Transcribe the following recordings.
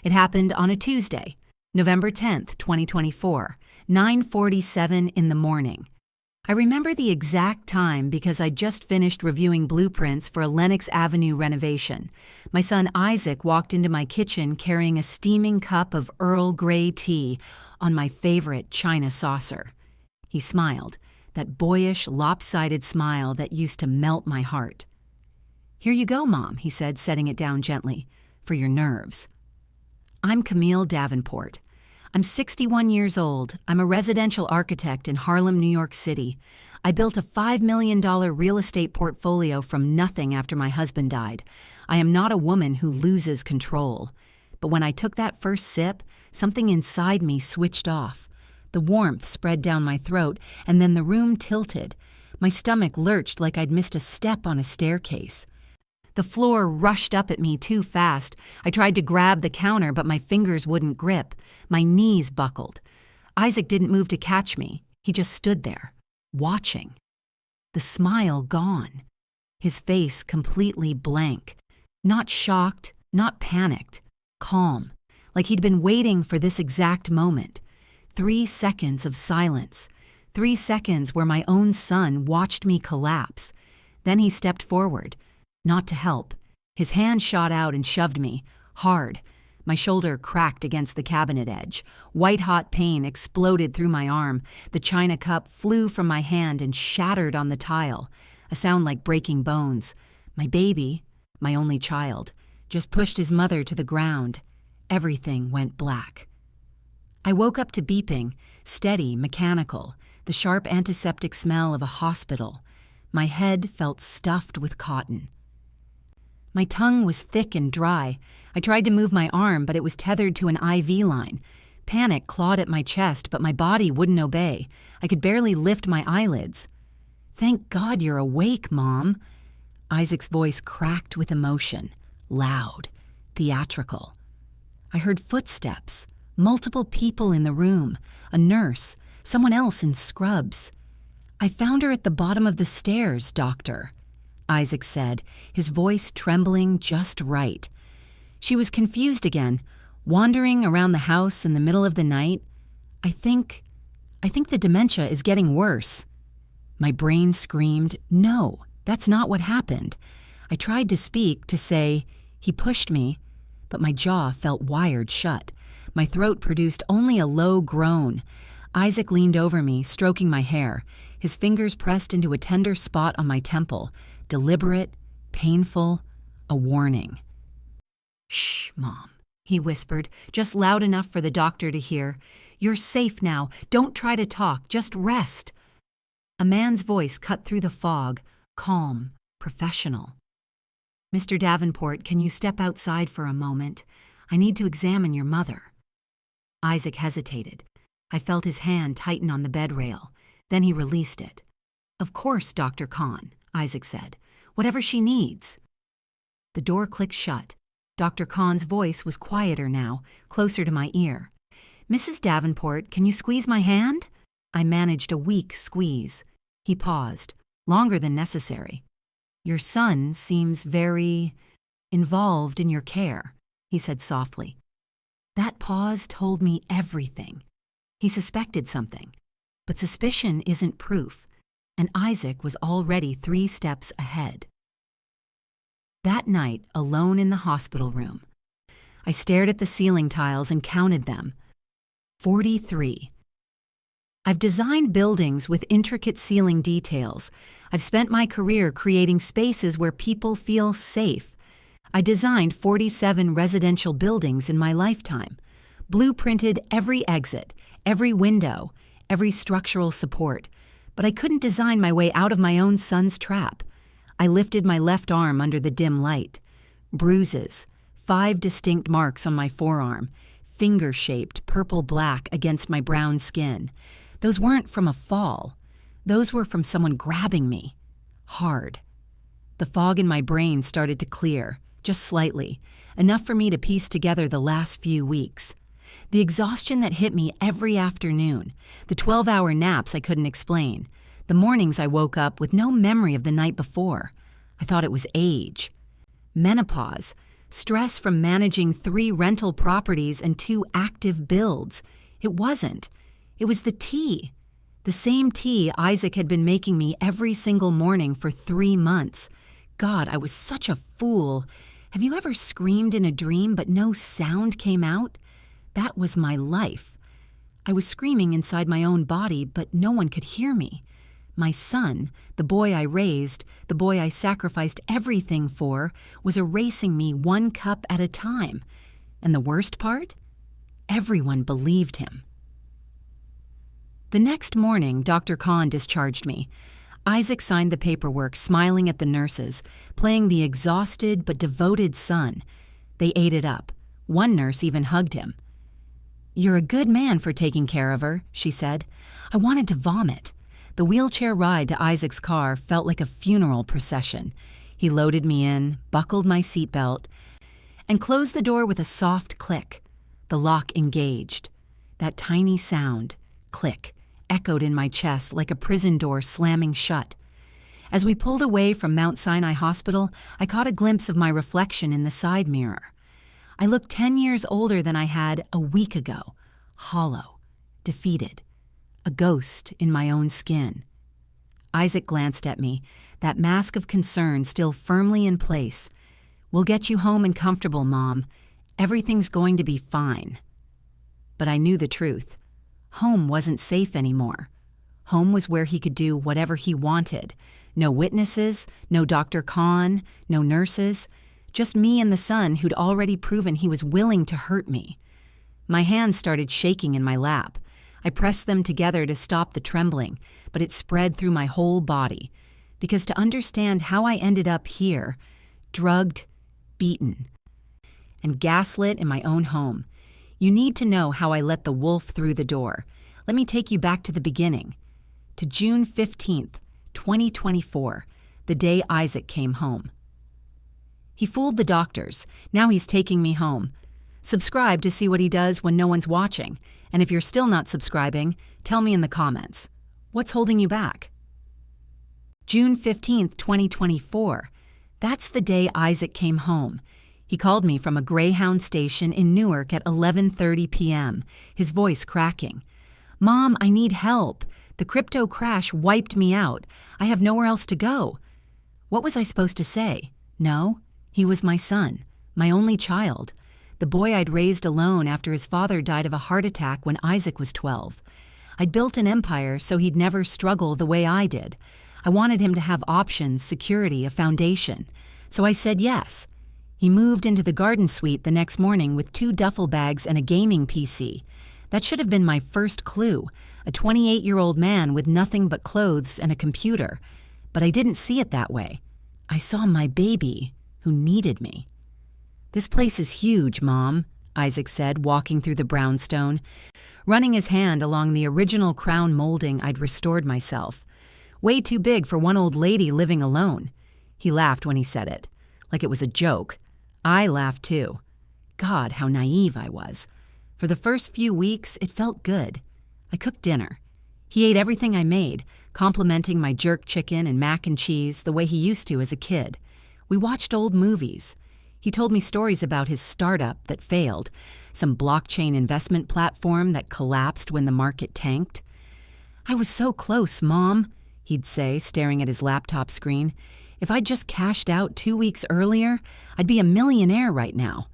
It happened on a Tuesday, November 10th, 2024, 9:47 in the morning. I remember the exact time because I just finished reviewing blueprints for a Lenox Avenue renovation. My son Isaac walked into my kitchen carrying a steaming cup of Earl Grey tea on my favorite china saucer. He smiled, that boyish, lopsided smile that used to melt my heart. "Here you go, Mom," he said, setting it down gently, "for your nerves." I'm Camille Davenport. I'm 61 years old. I'm a residential architect in Harlem, New York City. I built a $5 million real estate portfolio from nothing after my husband died. I am not a woman who loses control. But when I took that first sip, something inside me switched off. The warmth spread down my throat, and then the room tilted. My stomach lurched like I'd missed a step on a staircase. The floor rushed up at me too fast. I tried to grab the counter, but my fingers wouldn't grip. My knees buckled. Isaac didn't move to catch me. He just stood there, watching. The smile gone. His face completely blank. Not shocked, not panicked. Calm, like he'd been waiting for this exact moment. 3 seconds of silence. 3 seconds where my own son watched me collapse. Then he stepped forward. Not to help. His hand shot out and shoved me, hard. My shoulder cracked against the cabinet edge. White-hot pain exploded through my arm. The china cup flew from my hand and shattered on the tile. A sound like breaking bones. My baby, my only child, just pushed his mother to the ground. Everything went black. I woke up to beeping, steady, mechanical, the sharp antiseptic smell of a hospital. My head felt stuffed with cotton. My tongue was thick and dry. I tried to move my arm, but it was tethered to an IV line. Panic clawed at my chest, but my body wouldn't obey. I could barely lift my eyelids. "Thank God you're awake, Mom." Isaac's voice cracked with emotion, loud, theatrical. I heard footsteps, multiple people in the room, a nurse, someone else in scrubs. "I found her at the bottom of the stairs, Doctor," Isaac said, his voice trembling just right. She was confused again, wandering around the house in the middle of the night. I think the dementia is getting worse." My brain screamed, "No, that's not what happened." I tried to speak, to say, "He pushed me," but my jaw felt wired shut. My throat produced only a low groan. Isaac leaned over me, stroking my hair, his fingers pressed into a tender spot on my temple. Deliberate, painful, a warning. "Shh, Mom," he whispered, just loud enough for the doctor to hear. "You're safe now. Don't try to talk. Just rest." A man's voice cut through the fog, calm, professional. "Mr. Davenport, can you step outside for a moment? I need to examine your mother." Isaac hesitated. I felt his hand tighten on the bed rail. Then he released it. "Of course, Dr. Kahn," Isaac said. "Whatever she needs." The door clicked shut. Dr. Kahn's voice was quieter now, closer to my ear. "Mrs. Davenport, can you squeeze my hand?" I managed a weak squeeze. He paused, longer than necessary. "Your son seems very involved in your care," he said softly. That pause told me everything. He suspected something, but suspicion isn't proof. And Isaac was already 3 steps ahead. That night, alone in the hospital room, I stared at the ceiling tiles and counted them. 43. I've designed buildings with intricate ceiling details. I've spent my career creating spaces where people feel safe. I designed 47 residential buildings in my lifetime, blueprinted every exit, every window, every structural support. But I couldn't design my way out of my own son's trap. I lifted my left arm under the dim light. Bruises, 5 distinct marks on my forearm, finger-shaped purple-black against my brown skin. Those weren't from a fall. Those were from someone grabbing me. Hard. The fog in my brain started to clear, just slightly, enough for me to piece together the last few weeks. The exhaustion that hit me every afternoon, the 12-hour naps I couldn't explain, the mornings I woke up with no memory of the night before. I thought it was age. Menopause, Stress from managing 3 rental properties and 2 active builds. It wasn't. It was the tea. The same tea Isaac had been making me every single morning for 3 months. God, I was such a fool. Have you ever screamed in a dream but no sound came out? That was my life. I was screaming inside my own body, but no one could hear me. My son, the boy I raised, the boy I sacrificed everything for, was erasing me 1 cup at a time. And the worst part? Everyone believed him. The next morning, Dr. Khan discharged me. Isaac signed the paperwork, smiling at the nurses, playing the exhausted but devoted son. They ate it up. One nurse even hugged him. "You're a good man for taking care of her," she said. I wanted to vomit. The wheelchair ride to Isaac's car felt like a funeral procession. He loaded me in, buckled my seatbelt, and closed the door with a soft click. The lock engaged. That tiny sound, click, echoed in my chest like a prison door slamming shut. As we pulled away from Mount Sinai Hospital, I caught a glimpse of my reflection in the side mirror. I looked 10 years older than I had a week ago, hollow, defeated, a ghost in my own skin. Isaac glanced at me, that mask of concern still firmly in place. "We'll get you home and comfortable, Mom. Everything's going to be fine." But I knew the truth. Home wasn't safe anymore. Home was where he could do whatever he wanted. No witnesses, no Dr. Khan, no nurses, just me and the son who'd already proven he was willing to hurt me. My hands started shaking in my lap. I pressed them together to stop the trembling, but it spread through my whole body. Because to understand how I ended up here, drugged, beaten, and gaslit in my own home, you need to know how I let the wolf through the door. Let me take you back to the beginning, to June 15th, 2024, the day Isaac came home. He fooled the doctors. Now he's taking me home. Subscribe to see what he does when no one's watching. And if you're still not subscribing, tell me in the comments. What's holding you back? June 15th, 2024. That's the day Isaac came home. He called me from a Greyhound station in Newark at 11:30 p.m., his voice cracking. "Mom, I need help. The crypto crash wiped me out. I have nowhere else to go." What was I supposed to say? No, he was my son, my only child, the boy I'd raised alone after his father died of a heart attack when Isaac was 12. I'd built an empire so he'd never struggle the way I did. I wanted him to have options, security, a foundation. So I said yes. He moved into the garden suite the next morning with 2 duffel bags and a gaming PC. That should have been my first clue, a 28-year-old man with nothing but clothes and a computer. But I didn't see it that way. I saw my baby, who needed me. "This place is huge, Mom," Isaac said, walking through the brownstone, running his hand along the original crown molding I'd restored myself. "Way too big for one old lady living alone." He laughed when he said it, like it was a joke. I laughed too. God, how naive I was. For the first few weeks, it felt good. I cooked dinner. He ate everything I made, complimenting my jerk chicken and mac and cheese the way he used to as a kid. We watched old movies. He told me stories about his startup that failed, some blockchain investment platform that collapsed when the market tanked. "I was so close, Mom," he'd say, staring at his laptop screen. "If I'd just cashed out 2 weeks earlier, I'd be a millionaire right now."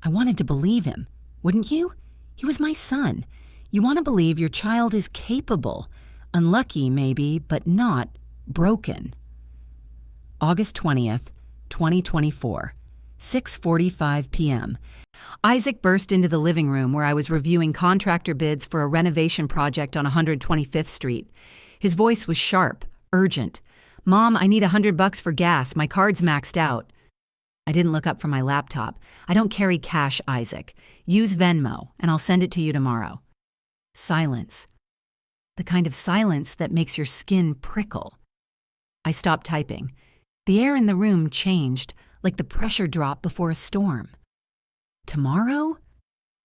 I wanted to believe him. Wouldn't you? He was my son. You want to believe your child is capable. Unlucky, maybe, but not broken. August 20th, 2024, 6:45 p.m. Isaac burst into the living room where I was reviewing contractor bids for a renovation project on 125th Street. His voice was sharp, urgent. "Mom, I need $100 for gas. My card's maxed out." I didn't look up from my laptop. "I don't carry cash, Isaac. Use Venmo, and I'll send it to you tomorrow." Silence. The kind of silence that makes your skin prickle. I stopped typing. The air in the room changed, like the pressure drop before a storm. "Tomorrow?"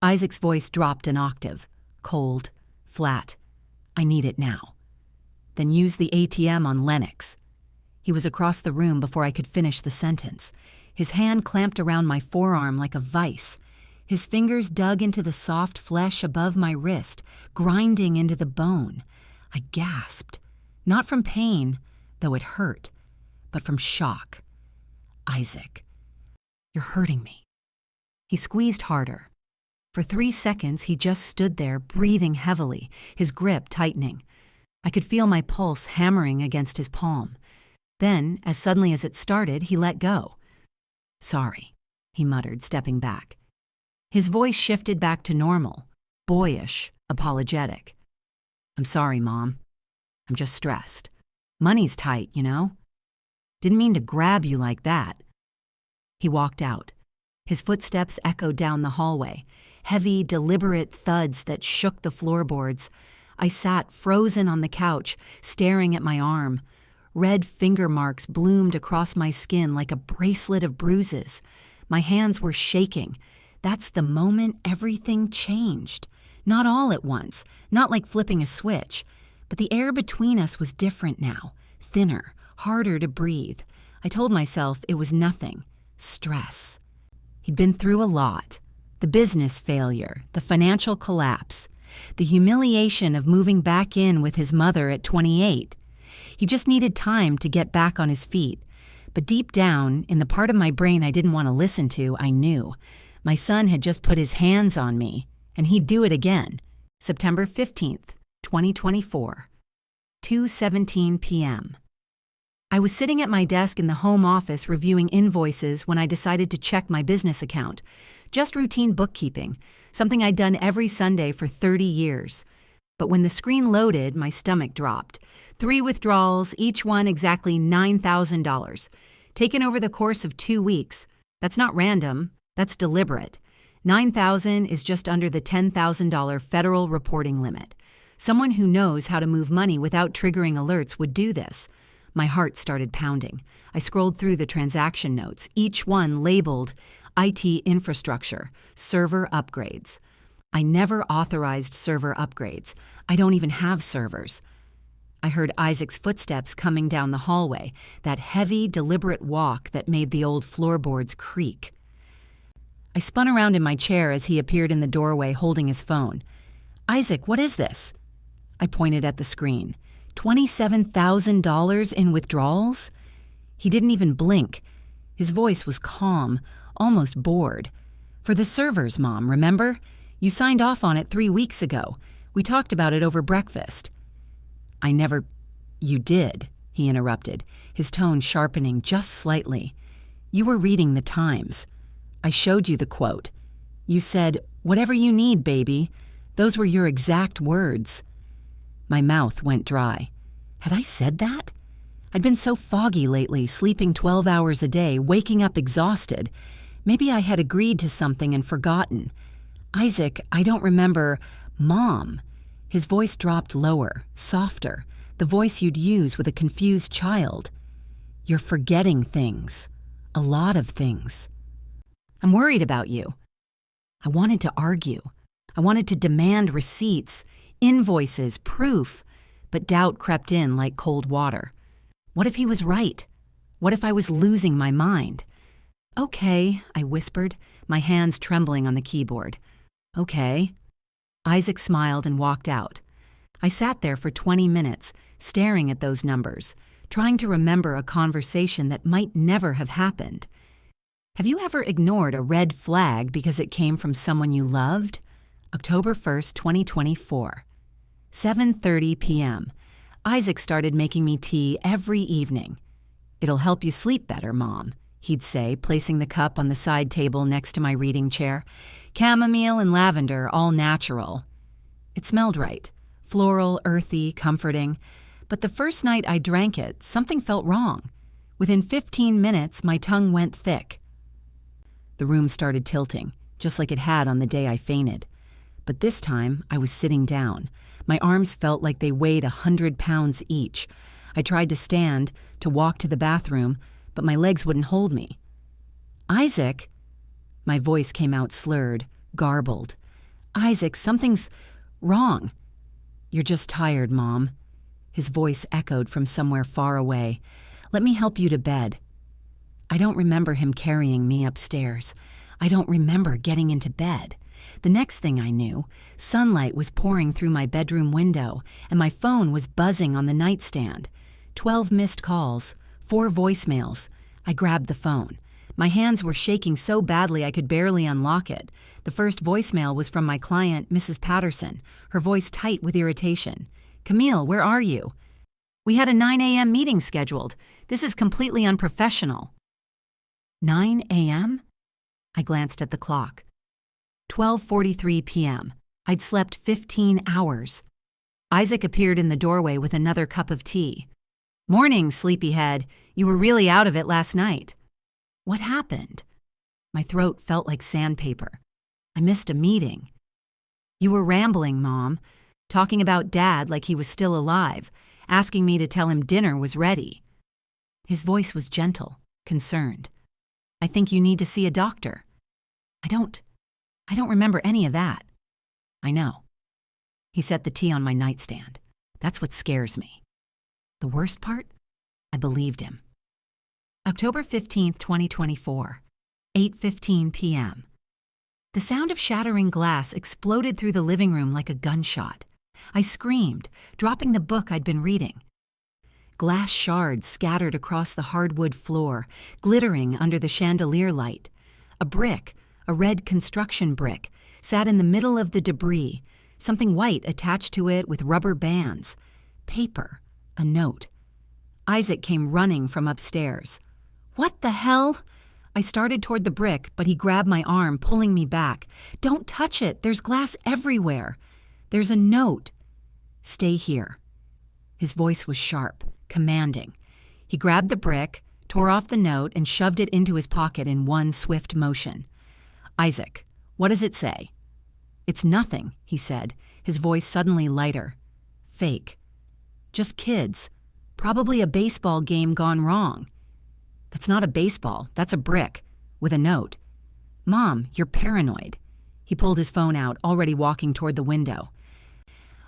Isaac's voice dropped an octave. Cold, flat. "I need it now." "Then use the ATM on Lennox." He was across the room before I could finish the sentence. His hand clamped around my forearm like a vice. His fingers dug into the soft flesh above my wrist, grinding into the bone. I gasped, not from pain, though it hurt, but from shock. "Isaac, you're hurting me." He squeezed harder. For 3 seconds, he just stood there, breathing heavily, his grip tightening. I could feel my pulse hammering against his palm. Then, as suddenly as it started, he let go. "Sorry," he muttered, stepping back. His voice shifted back to normal, boyish, apologetic. "I'm sorry, Mom. I'm just stressed. Money's tight, you know? Didn't mean to grab you like that." He walked out. His footsteps echoed down the hallway, heavy, deliberate thuds that shook the floorboards. I sat frozen on the couch, staring at my arm. Red finger marks bloomed across my skin like a bracelet of bruises. My hands were shaking. That's the moment everything changed. Not all at once, not like flipping a switch, but the air between us was different now, thinner, harder to breathe. I told myself it was nothing. Stress. He'd been through a lot. The business failure, the financial collapse, the humiliation of moving back in with his mother at 28. He just needed time to get back on his feet. But deep down, in the part of my brain I didn't want to listen to, I knew. My son had just put his hands on me, and he'd do it again. September 15th, 2024, 2:17 p.m. I was sitting at my desk in the home office reviewing invoices when I decided to check my business account. Just routine bookkeeping, something I'd done every Sunday for 30 years. But when the screen loaded, my stomach dropped. 3 withdrawals, each one exactly $9,000. Taken over the course of 2 weeks. That's not random, that's deliberate. $9,000 is just under the $10,000 federal reporting limit. Someone who knows how to move money without triggering alerts would do this. My heart started pounding. I scrolled through the transaction notes, each one labeled IT infrastructure, server upgrades. I never authorized server upgrades. I don't even have servers. I heard Isaac's footsteps coming down the hallway, that heavy, deliberate walk that made the old floorboards creak. I spun around in my chair as he appeared in the doorway holding his phone. "Isaac, what is this?" I pointed at the screen. $27,000 in withdrawals? He didn't even blink. His voice was calm, almost bored. "For the servers, Mom, remember? You signed off on it 3 weeks ago. We talked about it over breakfast." You did," he interrupted, his tone sharpening just slightly. "You were reading the Times. I showed you the quote. You said, 'Whatever you need, baby.' Those were your exact words." My mouth went dry. Had I said that? I'd been so foggy lately, sleeping 12 hours a day, waking up exhausted. Maybe I had agreed to something and forgotten. "Isaac, I don't remember." "Mom." His voice dropped lower, softer, the voice you'd use with a confused child. "You're forgetting things. A lot of things. I'm worried about you." I wanted to argue. I wanted to demand receipts, invoices, proof, but doubt crept in like cold water. What if he was right? What if I was losing my mind? "Okay," I whispered, my hands trembling on the keyboard. "Okay." Isaac smiled and walked out. I sat there for 20 minutes, staring at those numbers, trying to remember a conversation that might never have happened. Have you ever ignored a red flag because it came from someone you loved? October 1st, 2024. 7:30 p.m. Isaac started making me tea every evening. "It'll help you sleep better, Mom," he'd say, placing the cup on the side table next to my reading chair. Chamomile and lavender, all natural. It smelled right. Floral, earthy, comforting. But the first night I drank it, something felt wrong. Within 15 minutes, my tongue went thick. The room started tilting, just like it had on the day I fainted. But this time, I was sitting down. My arms felt like they weighed 100 pounds each. I tried to stand, to walk to the bathroom, but my legs wouldn't hold me. "Isaac?" My voice came out slurred, garbled. "Isaac, something's wrong." "You're just tired, Mom." His voice echoed from somewhere far away. "Let me help you to bed." I don't remember him carrying me upstairs. I don't remember getting into bed. The next thing I knew, sunlight was pouring through my bedroom window, and my phone was buzzing on the nightstand. 12 missed calls, 4 voicemails. I grabbed the phone. My hands were shaking so badly I could barely unlock it. The first voicemail was from my client, Mrs. Patterson, her voice tight with irritation. "Camille, where are you? We had a 9 a.m. meeting scheduled. This is completely unprofessional." 9 a.m.? I glanced at the clock. 12:43 p.m. I'd slept 15 hours. Isaac appeared in the doorway with another cup of tea. "Morning, sleepyhead. You were really out of it last night." What happened? My throat felt like sandpaper. I missed a meeting. "You were rambling, Mom, talking about Dad like he was still alive, asking me to tell him dinner was ready." His voice was gentle, concerned. "I think you need to see a doctor." I don't remember any of that." "I know." He set the tea on my nightstand. That's what scares me. The worst part? I believed him. October 15th, 2024, 8:15 p.m. The sound of shattering glass exploded through the living room like a gunshot. I screamed, dropping the book I'd been reading. Glass shards scattered across the hardwood floor, glittering under the chandelier light. A brick, a red construction brick, sat in the middle of the debris, something white attached to it with rubber bands. Paper, a note. Isaac came running from upstairs. "What the hell?" I started toward the brick, but he grabbed my arm, pulling me back. "Don't touch it. There's glass everywhere. There's a note. Stay here." His voice was sharp, commanding. He grabbed the brick, tore off the note, and shoved it into his pocket in one swift motion. "Isaac, what does it say?" "It's nothing," he said, his voice suddenly lighter. "Fake. Just kids. Probably a baseball game gone wrong." "That's not a baseball, that's a brick, with a note." "Mom, you're paranoid." He pulled his phone out, already walking toward the window.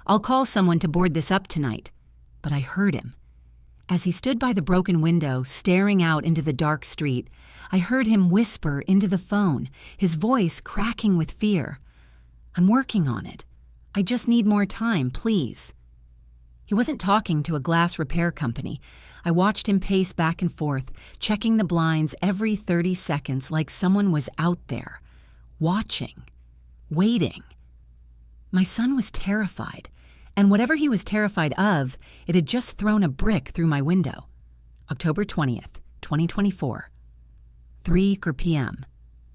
"I'll call someone to board this up tonight." But I heard him. As he stood by the broken window, staring out into the dark street, I heard him whisper into the phone, his voice cracking with fear. "I'm working on it. I just need more time, please." He wasn't talking to a glass repair company. I watched him pace back and forth, checking the blinds every 30 seconds like someone was out there, watching, waiting. My son was terrified, and whatever he was terrified of, it had just thrown a brick through my window. October 20th, 2024, 3 p.m.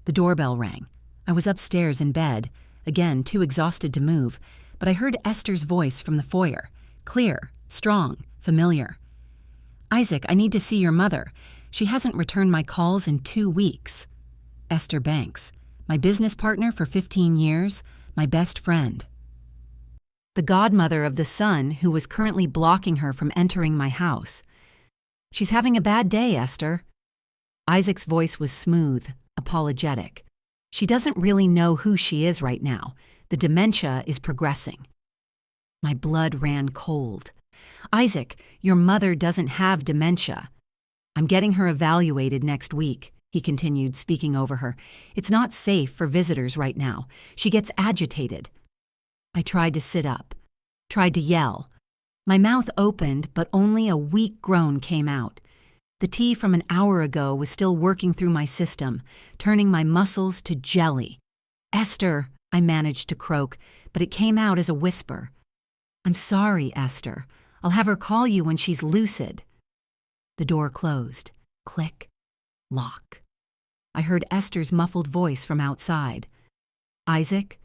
The doorbell rang. I was upstairs in bed, again too exhausted to move, but I heard Esther's voice from the foyer, clear, strong, familiar. "Isaac, I need to see your mother. She hasn't returned my calls in 2 weeks." Esther Banks, my business partner for 15 years, my best friend. The godmother of the son who was currently blocking her from entering my house. "She's having a bad day, Esther." Isaac's voice was smooth, apologetic. "She doesn't really know who she is right now. The dementia is progressing." My blood ran cold. "Isaac, your mother doesn't have dementia." "I'm getting her evaluated next week," he continued, speaking over her. "It's not safe for visitors right now. She gets agitated." I tried to sit up, tried to yell. My mouth opened, but only a weak groan came out. The tea from an hour ago was still working through my system, turning my muscles to jelly. "Esther," I managed to croak, but it came out as a whisper. "I'm sorry, Esther. I'll have her call you when she's lucid." The door closed. Click. Lock. I heard Esther's muffled voice from outside. "Isaac,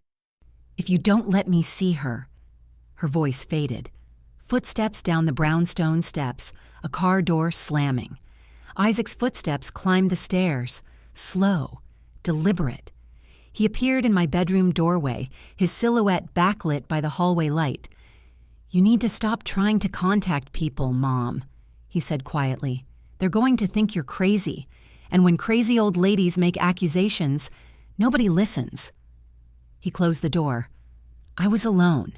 if you don't let me see her." Her voice faded. Footsteps down the brownstone steps, a car door slamming. Isaac's footsteps climbed the stairs, slow, deliberate. He appeared in my bedroom doorway, his silhouette backlit by the hallway light. "You need to stop trying to contact people, Mom," he said quietly. "They're going to think you're crazy, and when crazy old ladies make accusations, nobody listens." He closed the door. I was alone,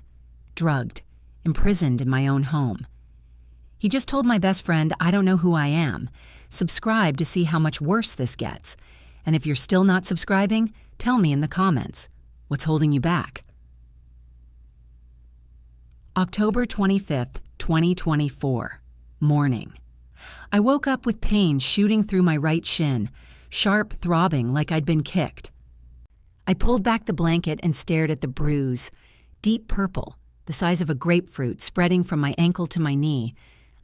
drugged, imprisoned in my own home. He just told my best friend I don't know who I am. Subscribe to see how much worse this gets. And if you're still not subscribing, tell me in the comments. What's holding you back? October 25th, 2024. Morning. I woke up with pain shooting through my right shin, sharp throbbing like I'd been kicked. I pulled back the blanket and stared at the bruise, deep purple, the size of a grapefruit spreading from my ankle to my knee.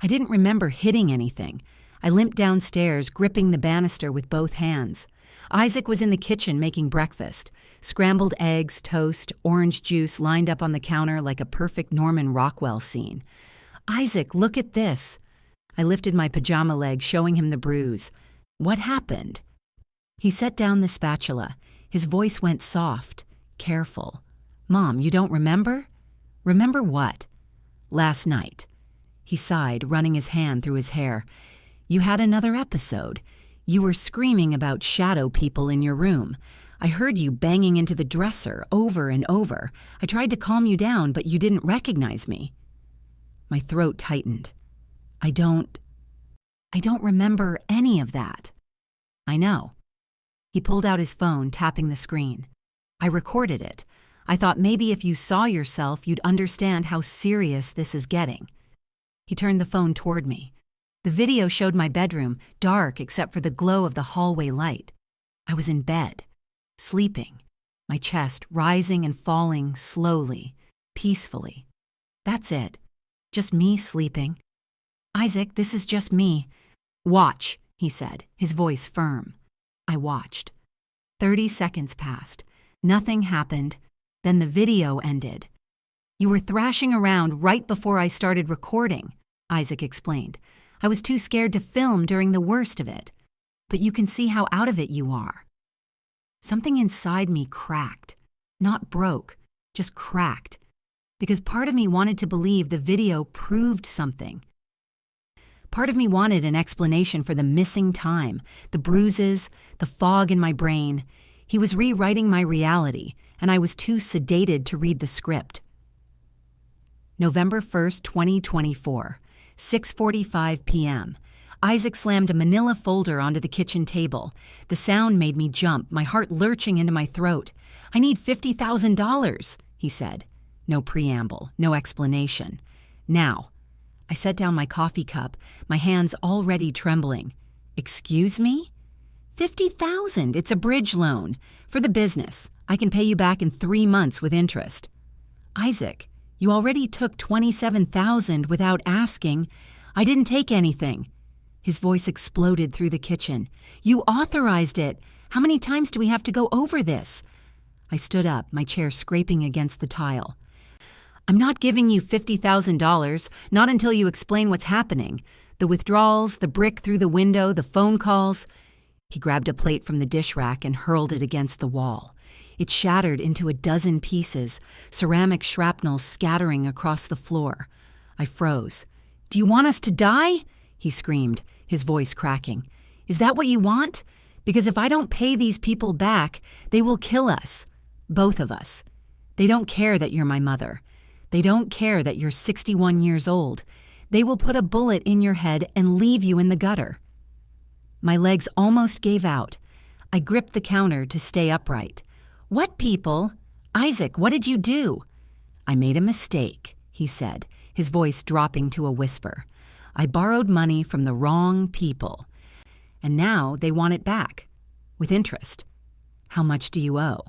I didn't remember hitting anything. I limped downstairs, gripping the banister with both hands. Isaac was in the kitchen making breakfast. Scrambled eggs, toast, orange juice lined up on the counter like a perfect Norman Rockwell scene. "Isaac, look at this." I lifted my pajama leg, showing him the bruise. "What happened?" He set down the spatula. His voice went soft, careful. "Mom, you don't remember?" "Remember what?" "Last night." He sighed, running his hand through his hair. "You had another episode. You were screaming about shadow people in your room. I heard you banging into the dresser over and over. I tried to calm you down, but you didn't recognize me." My throat tightened. I don't remember any of that." "I know." He pulled out his phone, tapping the screen. "I recorded it. I thought maybe if you saw yourself, you'd understand how serious this is getting." He turned the phone toward me. The video showed my bedroom, dark except for the glow of the hallway light. I was in bed, sleeping, my chest rising and falling slowly, peacefully. That's it. Just me sleeping. "Isaac, this is just me." "Watch," he said, his voice firm. I watched. 30 seconds passed. Nothing happened. Then the video ended. "You were thrashing around right before I started recording," Isaac explained. "I was too scared to film during the worst of it. But you can see how out of it you are." Something inside me cracked. Not broke, just cracked. Because part of me wanted to believe the video proved something. Part of me wanted an explanation for the missing time, the bruises, the fog in my brain. He was rewriting my reality, and I was too sedated to read the script. November 1st, 2024, 6:45 p.m. Isaac slammed a manila folder onto the kitchen table. The sound made me jump, my heart lurching into my throat. "I need $50,000, he said. No preamble, no explanation. "Now." I set down my coffee cup, my hands already trembling. "Excuse me?" $50,000, it's a bridge loan. For the business. I can pay you back in 3 months with interest." "Isaac, you already took $27,000 without asking." "I didn't take anything." His voice exploded through the kitchen. "You authorized it. How many times do we have to go over this?" I stood up, my chair scraping against the tile. "I'm not giving you $50,000, not until you explain what's happening. The withdrawals, the brick through the window, the phone calls." He grabbed a plate from the dish rack and hurled it against the wall. It shattered into a dozen pieces, ceramic shrapnel scattering across the floor. I froze. "Do you want us to die?" he screamed, his voice cracking. "Is that what you want? Because if I don't pay these people back, they will kill us. Both of us. They don't care that you're my mother. They don't care that you're 61 years old. They will put a bullet in your head and leave you in the gutter." My legs almost gave out. I gripped the counter to stay upright. "What people? Isaac, what did you do?" "I made a mistake," he said, his voice dropping to a whisper. "I borrowed money from the wrong people. And now they want it back. With interest." "How much do you owe?"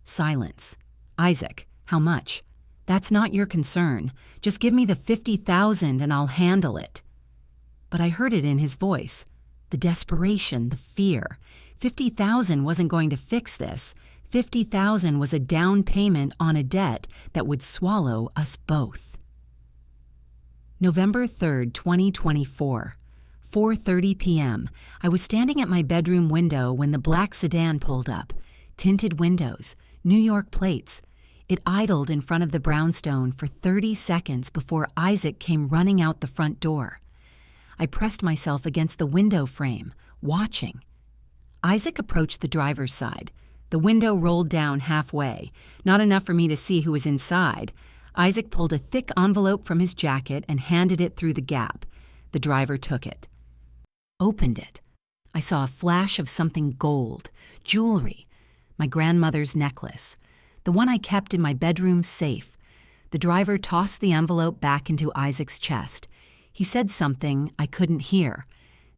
Silence. "Isaac, how much?" "That's not your concern. Just give me the $50,000 and I'll handle it." But I heard it in his voice. The desperation, the fear. $50,000 wasn't going to fix this. $50,000 was a down payment on a debt that would swallow us both. November 3rd, 2024, 4:30 p.m. I was standing at my bedroom window when the black sedan pulled up. Tinted windows, New York plates. It idled in front of the brownstone for 30 seconds before Isaac came running out the front door. I pressed myself against the window frame, watching. Isaac approached the driver's side. The window rolled down halfway, not enough for me to see who was inside. Isaac pulled a thick envelope from his jacket and handed it through the gap. The driver took it. Opened it. I saw a flash of something gold, jewelry, my grandmother's necklace, the one I kept in my bedroom safe. The driver tossed the envelope back into Isaac's chest. He said something I couldn't hear.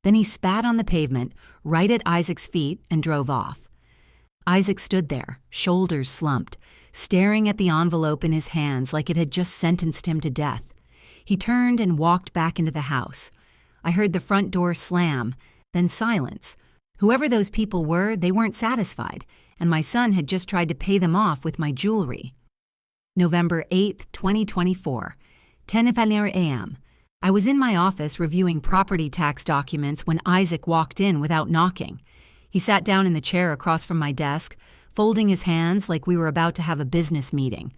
Then he spat on the pavement, right at Isaac's feet, and drove off. Isaac stood there, shoulders slumped, staring at the envelope in his hands like it had just sentenced him to death. He turned and walked back into the house. I heard the front door slam, then silence. Whoever those people were, they weren't satisfied, and my son had just tried to pay them off with my jewelry. November 8th, 2024, 10:00 a.m. I was in my office reviewing property tax documents when Isaac walked in without knocking. He sat down in the chair across from my desk, folding his hands like we were about to have a business meeting.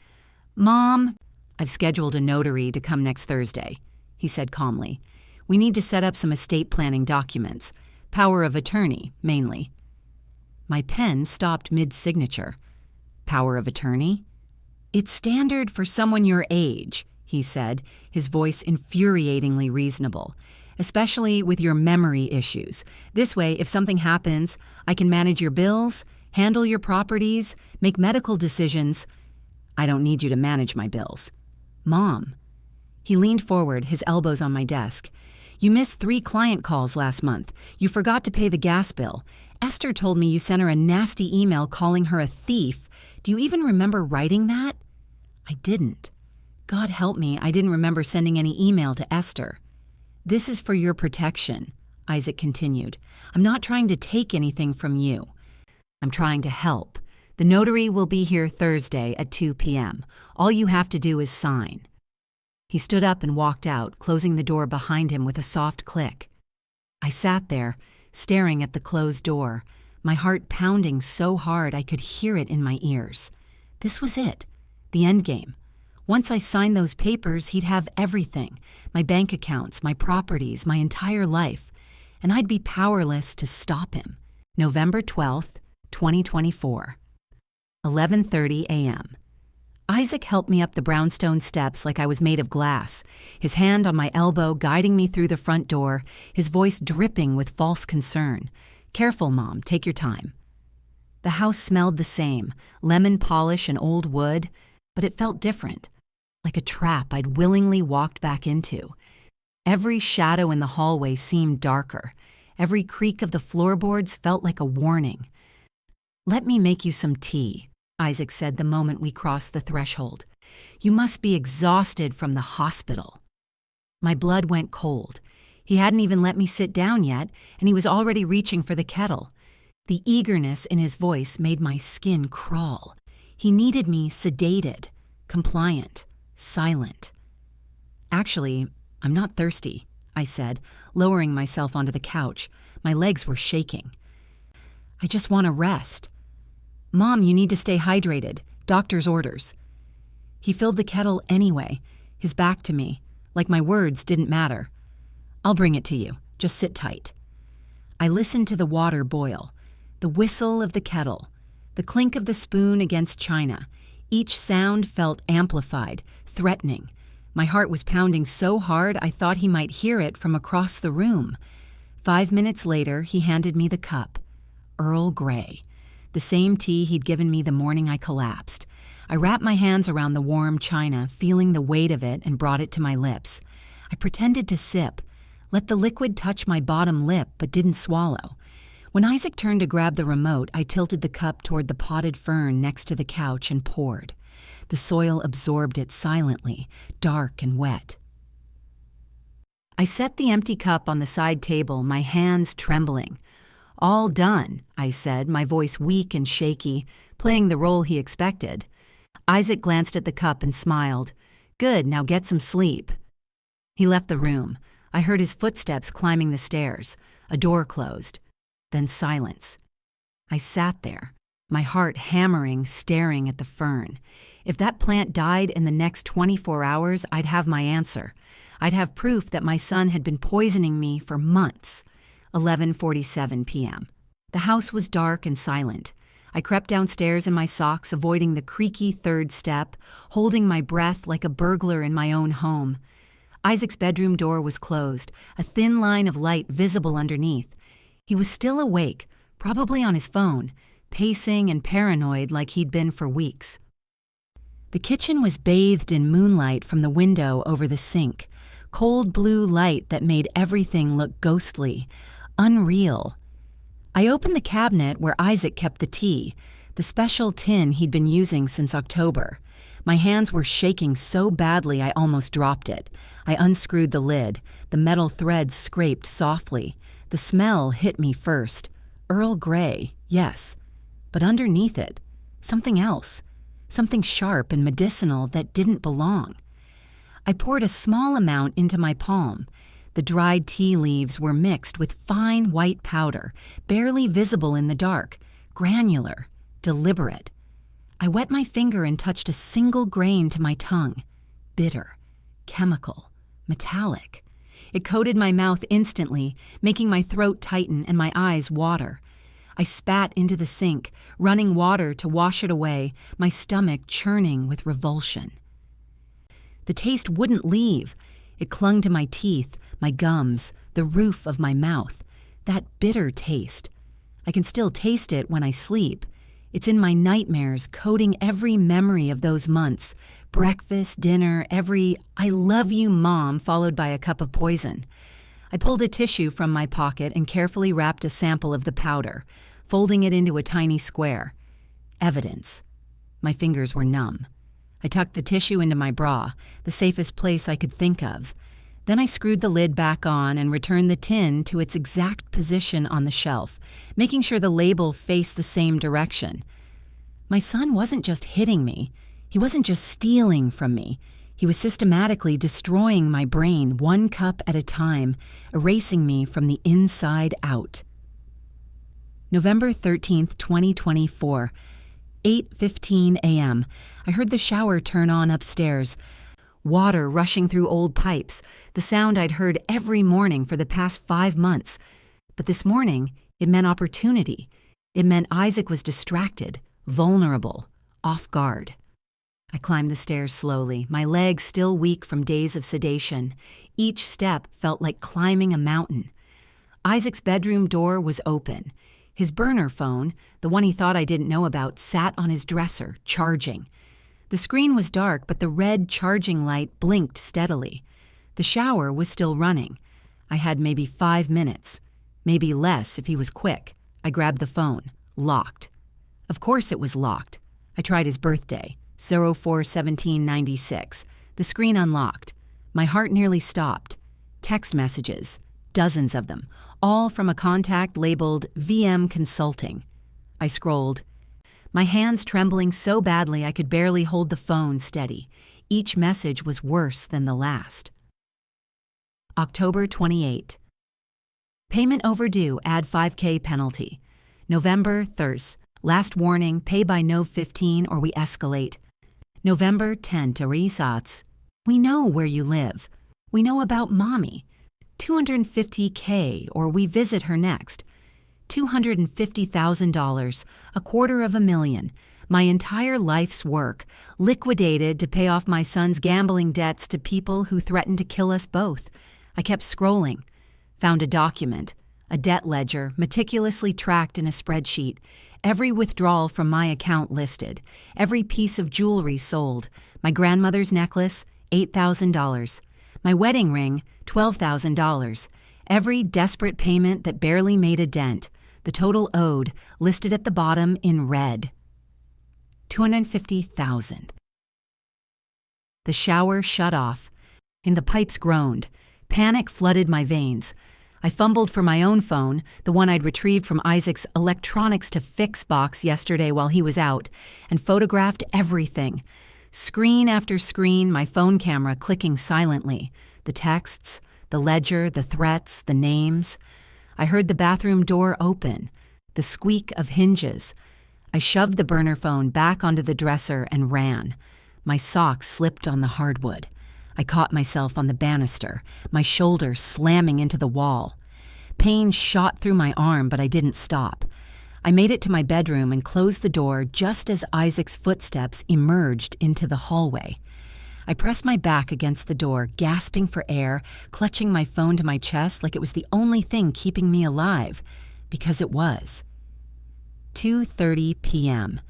"Mom, I've scheduled a notary to come next Thursday," he said calmly. "We need to set up some estate planning documents. Power of attorney, mainly." My pen stopped mid-signature. "Power of attorney?" "It's standard for someone your age," he said, his voice infuriatingly reasonable. "Especially with your memory issues. This way, if something happens, I can manage your bills, handle your properties, make medical decisions." "I don't need you to manage my bills." "Mom." He leaned forward, his elbows on my desk. "You missed 3 client calls last month. You forgot to pay the gas bill. Esther told me you sent her a nasty email calling her a thief. Do you even remember writing that?" I didn't. God help me, I didn't remember sending any email to Esther. "This is for your protection," Isaac continued. "I'm not trying to take anything from you. I'm trying to help. The notary will be here Thursday at 2 p.m. All you have to do is sign." He stood up and walked out, closing the door behind him with a soft click. I sat there, staring at the closed door, my heart pounding so hard I could hear it in my ears. This was it, the endgame. Once I signed those papers, he'd have everything, my bank accounts, my properties, my entire life, and I'd be powerless to stop him. November 12th, 2024, 11:30 a.m. Isaac helped me up the brownstone steps like I was made of glass, his hand on my elbow guiding me through the front door, his voice dripping with false concern. "Careful, Mom, take your time." The house smelled the same, lemon polish and old wood, but it felt different, like a trap I'd willingly walked back into. Every shadow in the hallway seemed darker. Every creak of the floorboards felt like a warning. "Let me make you some tea," Isaac said the moment we crossed the threshold. "You must be exhausted from the hospital." My blood went cold. He hadn't even let me sit down yet, and he was already reaching for the kettle. The eagerness in his voice made my skin crawl. He needed me sedated, compliant, silent. "Actually, I'm not thirsty," I said, lowering myself onto the couch. My legs were shaking. "I just want to rest." "Mom, you need to stay hydrated. Doctor's orders." He filled the kettle anyway, his back to me, like my words didn't matter. "I'll bring it to you. Just sit tight." I listened to the water boil, the whistle of the kettle, the clink of the spoon against china. Each sound felt amplified, threatening. My heart was pounding so hard I thought he might hear it from across the room. 5 minutes later, he handed me the cup. Earl Grey. The same tea he'd given me the morning I collapsed. I wrapped my hands around the warm china, feeling the weight of it, and brought it to my lips. I pretended to sip, let the liquid touch my bottom lip, but didn't swallow. When Isaac turned to grab the remote, I tilted the cup toward the potted fern next to the couch and poured. The soil absorbed it silently, dark and wet. I set the empty cup on the side table, my hands trembling. "All done," I said, my voice weak and shaky, playing the role he expected. Isaac glanced at the cup and smiled. "Good, now get some sleep." He left the room. I heard his footsteps climbing the stairs. A door closed. Then silence. I sat there, my heart hammering, staring at the fern. If that plant died in the next 24 hours, I'd have my answer. I'd have proof that my son had been poisoning me for months. 11:47 p.m. The house was dark and silent. I crept downstairs in my socks, avoiding the creaky third step, holding my breath like a burglar in my own home. Isaac's bedroom door was closed, a thin line of light visible underneath. He was still awake, probably on his phone, pacing and paranoid like he'd been for weeks. The kitchen was bathed in moonlight from the window over the sink, cold blue light that made everything look ghostly, unreal. I opened the cabinet where Isaac kept the tea, the special tin he'd been using since October. My hands were shaking so badly I almost dropped it. I unscrewed the lid. The metal threads scraped softly. The smell hit me first. Earl Grey, yes. But underneath it, something else. Something sharp and medicinal that didn't belong. I poured a small amount into my palm. The dried tea leaves were mixed with fine white powder, barely visible in the dark, granular, deliberate. I wet my finger and touched a single grain to my tongue. Bitter, chemical, metallic. It coated my mouth instantly, making my throat tighten and my eyes water. I spat into the sink, running water to wash it away, my stomach churning with revulsion. The taste wouldn't leave. It clung to my teeth, my gums, the roof of my mouth. That bitter taste. I can still taste it when I sleep. It's in my nightmares, coating every memory of those months. Breakfast, dinner, every "I love you, Mom," followed by a cup of poison. I pulled a tissue from my pocket and carefully wrapped a sample of the powder, folding it into a tiny square. Evidence. My fingers were numb. I tucked the tissue into my bra, the safest place I could think of. Then I screwed the lid back on and returned the tin to its exact position on the shelf, making sure the label faced the same direction. My son wasn't just hitting me. He wasn't just stealing from me. He was systematically destroying my brain one cup at a time, erasing me from the inside out. November 13th, 2024, 8:15 a.m. I heard the shower turn on upstairs. Water rushing through old pipes, the sound I'd heard every morning for the past 5 months. But this morning, it meant opportunity. It meant Isaac was distracted, vulnerable, off guard. I climbed the stairs slowly, my legs still weak from days of sedation. Each step felt like climbing a mountain. Isaac's bedroom door was open. His burner phone, the one he thought I didn't know about, sat on his dresser, charging. The screen was dark, but the red charging light blinked steadily. The shower was still running. I had maybe 5 minutes, maybe less if he was quick. I grabbed the phone. Locked. Of course it was locked. I tried his birthday, 04/17/96. The screen unlocked. My heart nearly stopped. Text messages, dozens of them, all from a contact labeled VM Consulting. I scrolled. My hands trembling so badly I could barely hold the phone steady. Each message was worse than the last. October 28. Payment overdue, add 5K penalty. November 3rd. Last warning, pay by no 15 or we escalate. November 10 to Resats. We know where you live. We know about Mommy. 250K or we visit her next. $250,000, $250,000, my entire life's work, liquidated to pay off my son's gambling debts to people who threatened to kill us both. I kept scrolling, found a document, a debt ledger meticulously tracked in a spreadsheet, every withdrawal from my account listed, every piece of jewelry sold, my grandmother's necklace, $8,000, my wedding ring, $12,000, every desperate payment that barely made a dent, the total owed, listed at the bottom in red. $250,000. The shower shut off, and the pipes groaned. Panic flooded my veins. I fumbled for my own phone, the one I'd retrieved from Isaac's electronics to fix box yesterday while he was out, and photographed everything. Screen after screen, my phone camera clicking silently. The texts, the ledger, the threats, the names. I heard the bathroom door open, the squeak of hinges. I shoved the burner phone back onto the dresser and ran. My socks slipped on the hardwood. I caught myself on the banister, my shoulder slamming into the wall. Pain shot through my arm, but I didn't stop. I made it to my bedroom and closed the door just as Isaac's footsteps emerged into the hallway. I pressed my back against the door, gasping for air, clutching my phone to my chest like it was the only thing keeping me alive, because it was. 2:30 p.m.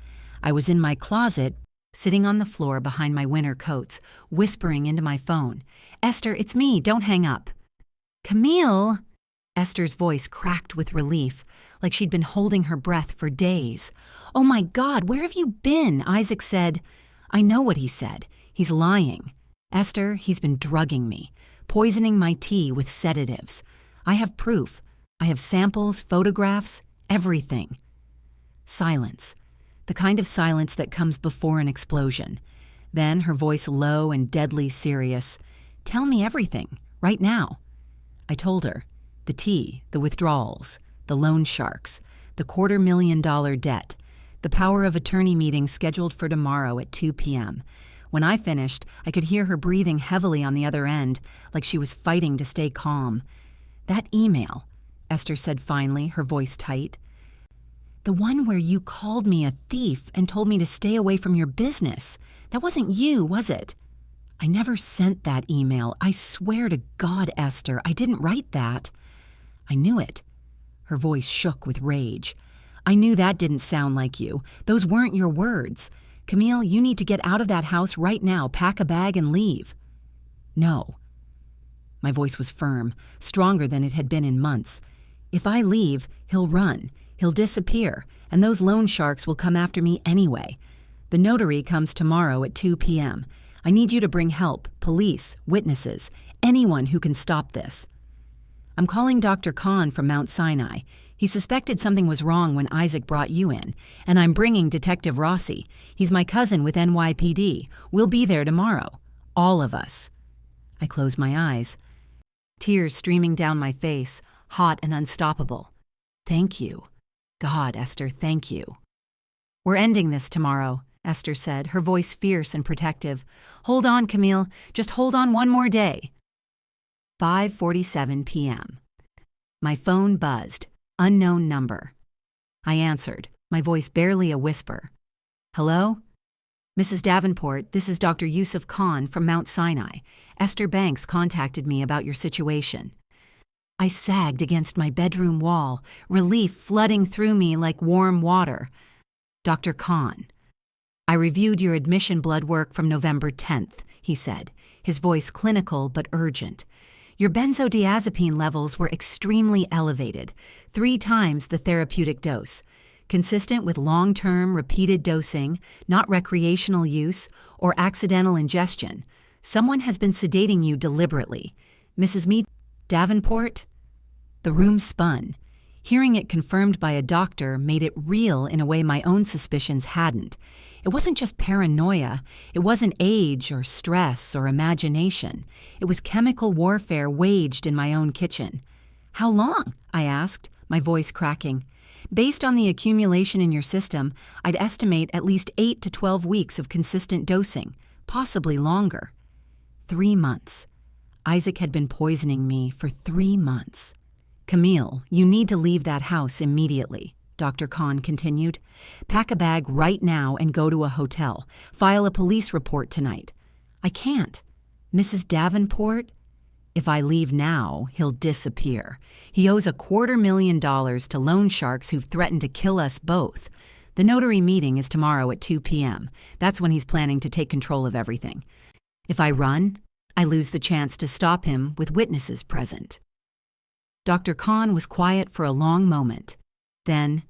I was in my closet, sitting on the floor behind my winter coats, whispering into my phone, "Esther, it's me, don't hang up." "Camille?" Esther's voice cracked with relief, like she'd been holding her breath for days. "Oh my God, where have you been?" Isaac said. I know what he said. He's lying. "Esther, he's been drugging me, poisoning my tea with sedatives. I have proof. I have samples, photographs, everything." Silence. The kind of silence that comes before an explosion. Then her voice low and deadly serious. "Tell me everything, right now." I told her. The tea, the withdrawals, the loan sharks, the $250,000 debt, the power of attorney meeting scheduled for tomorrow at 2 p.m. When I finished, I could hear her breathing heavily on the other end, like she was fighting to stay calm. "That email," Esther said finally, her voice tight. "The one where you called me a thief and told me to stay away from your business. That wasn't you, was it?" "I never sent that email. I swear to God, Esther, I didn't write that." "I knew it." Her voice shook with rage. "I knew that didn't sound like you. Those weren't your words. Camille, you need to get out of that house right now, pack a bag and leave." "No." My voice was firm, stronger than it had been in months. "If I leave, he'll run. He'll disappear, and those loan sharks will come after me anyway. The notary comes tomorrow at 2 p.m. I need you to bring help, police, witnesses, anyone who can stop this." "I'm calling Dr. Khan from Mount Sinai. He suspected something was wrong when Isaac brought you in, and I'm bringing Detective Rossi. He's my cousin with NYPD. We'll be there tomorrow. All of us." I closed my eyes. Tears streaming down my face, hot and unstoppable. "Thank you. God, Esther, thank you." "We're ending this tomorrow," Esther said, her voice fierce and protective. "Hold on, Camille. Just hold on one more day." 5:47 p.m. My phone buzzed. Unknown number. I answered, my voice barely a whisper. "Hello? Mrs. Davenport, this is Dr. Yusuf Khan from Mount Sinai. Esther Banks contacted me about your situation." I sagged against my bedroom wall, relief flooding through me like warm water. "Dr. Khan, I reviewed your admission blood work from November 10th, he said, his voice clinical but urgent. "Your benzodiazepine levels were extremely elevated, 3 times the therapeutic dose, consistent with long-term repeated dosing, not recreational use or accidental ingestion. Someone has been sedating you deliberately. Mrs. Davenport?" The room spun. Hearing it confirmed by a doctor made it real in a way my own suspicions hadn't. It wasn't just paranoia. It wasn't age or stress or imagination. It was chemical warfare waged in my own kitchen. "How long?" I asked, my voice cracking. "Based on the accumulation in your system, I'd estimate at least 8 to 12 weeks of consistent dosing, possibly longer." 3 months. Isaac had been poisoning me for 3 months. "Camille, you need to leave that house immediately," Dr. Khan continued. "Pack a bag right now and go to a hotel. File a police report tonight." "I can't." "Mrs. Davenport?" "If I leave now, he'll disappear. He owes $250,000 to loan sharks who've threatened to kill us both. The notary meeting is tomorrow at 2 p.m. That's when he's planning to take control of everything. If I run, I lose the chance to stop him with witnesses present." Dr. Khan was quiet for a long moment. Then,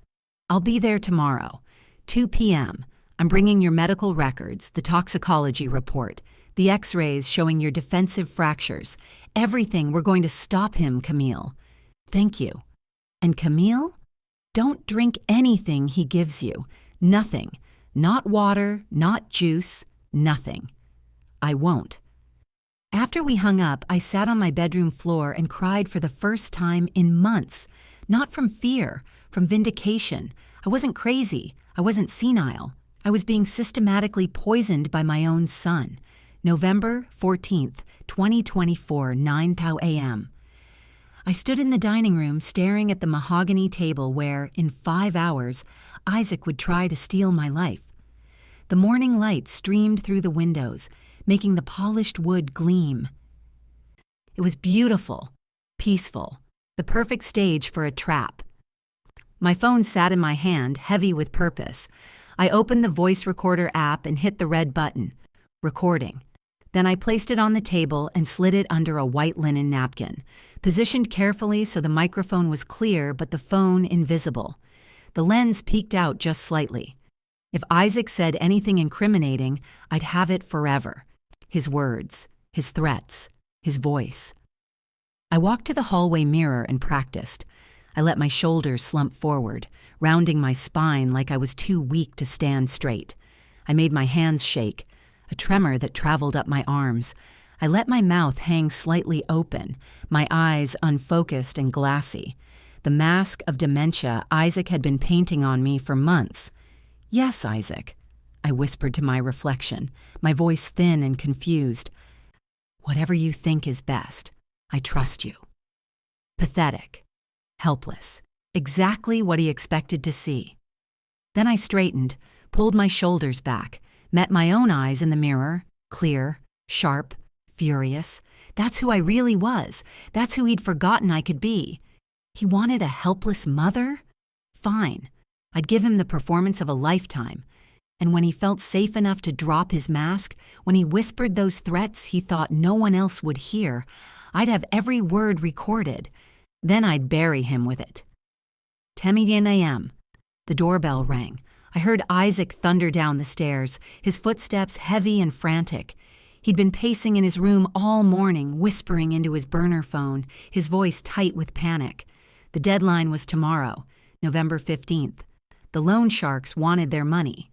"I'll be there tomorrow, 2 p.m. I'm bringing your medical records, the toxicology report, the x-rays showing your defensive fractures, everything. We're going to stop him, Camille." "Thank you." "And Camille, don't drink anything he gives you. Nothing. Not water, not juice, nothing." "I won't." After we hung up, I sat on my bedroom floor and cried for the first time in months. Not from fear, from vindication. I wasn't crazy. I wasn't senile. I was being systematically poisoned by my own son. November 14th, 2024, 9 a.m. I stood in the dining room staring at the mahogany table where, in 5 hours, Isaac would try to steal my life. The morning light streamed through the windows, making the polished wood gleam. It was beautiful, peaceful, the perfect stage for a trap. My phone sat in my hand, heavy with purpose. I opened the voice recorder app and hit the red button, recording. Then I placed it on the table and slid it under a white linen napkin, positioned carefully so the microphone was clear but the phone invisible. The lens peeked out just slightly. If Isaac said anything incriminating, I'd have it forever. His words, his threats, his voice. I walked to the hallway mirror and practiced. I let my shoulders slump forward, rounding my spine like I was too weak to stand straight. I made my hands shake, a tremor that traveled up my arms. I let my mouth hang slightly open, my eyes unfocused and glassy. The mask of dementia Isaac had been painting on me for months. "Yes, Isaac," I whispered to my reflection, my voice thin and confused. "Whatever you think is best, I trust you." Pathetic. Helpless. Exactly what he expected to see. Then I straightened, pulled my shoulders back, met my own eyes in the mirror, clear, sharp, furious. That's who I really was. That's who he'd forgotten I could be. He wanted a helpless mother? Fine. I'd give him the performance of a lifetime. And when he felt safe enough to drop his mask, when he whispered those threats he thought no one else would hear, I'd have every word recorded. Then I'd bury him with it. 10 a.m. The doorbell rang. I heard Isaac thunder down the stairs, his footsteps heavy and frantic. He'd been pacing in his room all morning, whispering into his burner phone, his voice tight with panic. The deadline was tomorrow, November 15th. The loan sharks wanted their money.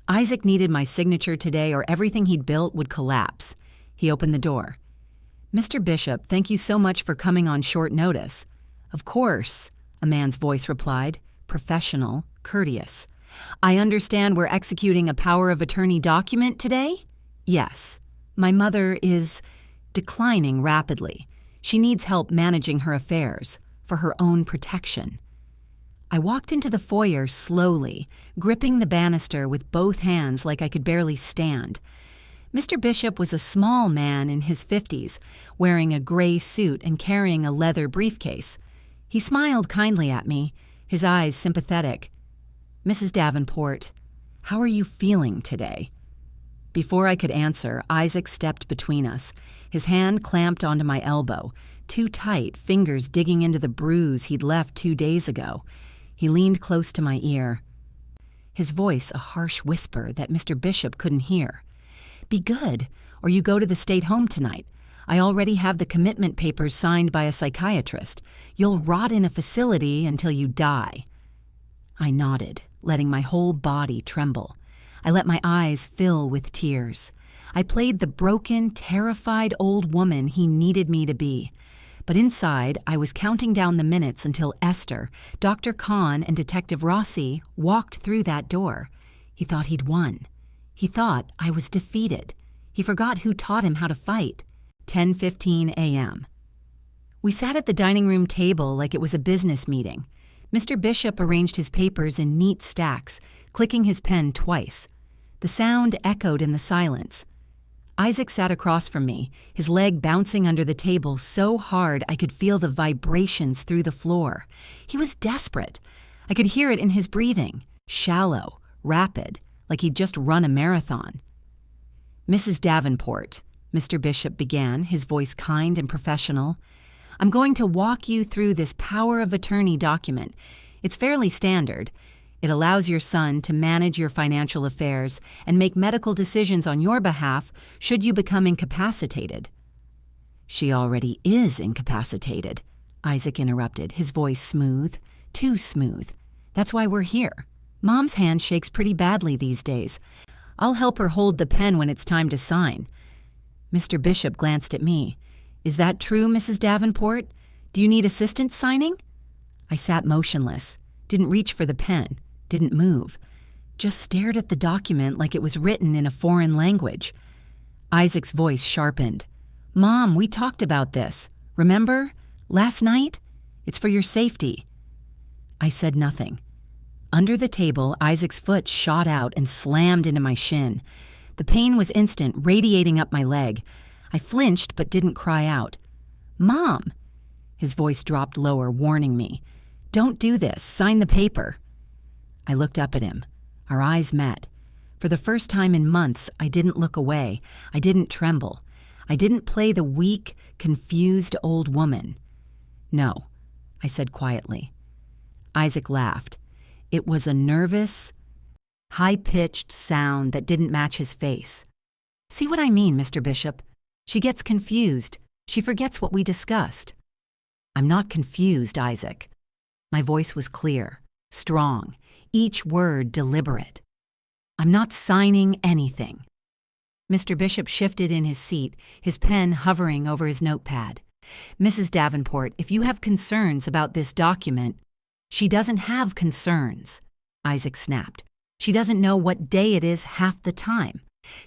Isaac needed my signature today or everything he'd built would collapse. He opened the door. "Mr. Bishop, thank you so much for coming on short notice." "Of course," a man's voice replied, professional, courteous. "I understand we're executing a power of attorney document today?" "Yes. My mother is declining rapidly. She needs help managing her affairs, for her own protection." I walked into the foyer slowly, gripping the banister with both hands like I could barely stand. Mr. Bishop was a small man in his 50s, wearing a gray suit and carrying a leather briefcase. He smiled kindly at me, his eyes sympathetic. "Mrs. Davenport, how are you feeling today?" Before I could answer, Isaac stepped between us, his hand clamped onto my elbow, too tight, fingers digging into the bruise he'd left 2 days ago. He leaned close to my ear. His voice a harsh whisper that Mr. Bishop couldn't hear. "Be good, or you go to the state home tonight. I already have the commitment papers signed by a psychiatrist. You'll rot in a facility until you die." I nodded, letting my whole body tremble. I let my eyes fill with tears. I played the broken, terrified old woman he needed me to be. But inside, I was counting down the minutes until Esther, Dr. Kahn, and Detective Rossi walked through that door. He thought he'd won. He thought I was defeated. He forgot who taught him how to fight. 10:15 a.m. We sat at the dining room table like it was a business meeting. Mr. Bishop arranged his papers in neat stacks, clicking his pen twice. The sound echoed in the silence. Isaac sat across from me, his leg bouncing under the table so hard I could feel the vibrations through the floor. He was desperate. I could hear it in his breathing, shallow, rapid, like he'd just run a marathon. "Mrs. Davenport," Mr. Bishop began, his voice kind and professional, "I'm going to walk you through this power of attorney document. It's fairly standard. It allows your son to manage your financial affairs and make medical decisions on your behalf should you become incapacitated." "She already is incapacitated," Isaac interrupted, his voice smooth, too smooth. "That's why we're here. Mom's hand shakes pretty badly these days. I'll help her hold the pen when it's time to sign." Mr. Bishop glanced at me. "Is that true, Mrs. Davenport? Do you need assistance signing?" I sat motionless, didn't reach for the pen, didn't move, just stared at the document like it was written in a foreign language. Isaac's voice sharpened. "Mom, we talked about this. Remember? Last night? It's for your safety." I said nothing. Under the table, Isaac's foot shot out and slammed into my shin. The pain was instant, radiating up my leg. I flinched but didn't cry out. "Mom!" His voice dropped lower, warning me. "Don't do this. Sign the paper." I looked up at him. Our eyes met. For the first time in months, I didn't look away. I didn't tremble. I didn't play the weak, confused old woman. "No," I said quietly. Isaac laughed. It was a nervous, high-pitched sound that didn't match his face. "See what I mean, Mr. Bishop? She gets confused. She forgets what we discussed." "I'm not confused, Isaac." My voice was clear, strong, each word deliberate. "I'm not signing anything." Mr. Bishop shifted in his seat, his pen hovering over his notepad. "Mrs. Davenport, if you have concerns about this document—" "She doesn't have concerns," Isaac snapped. "She doesn't know what day it is half the time.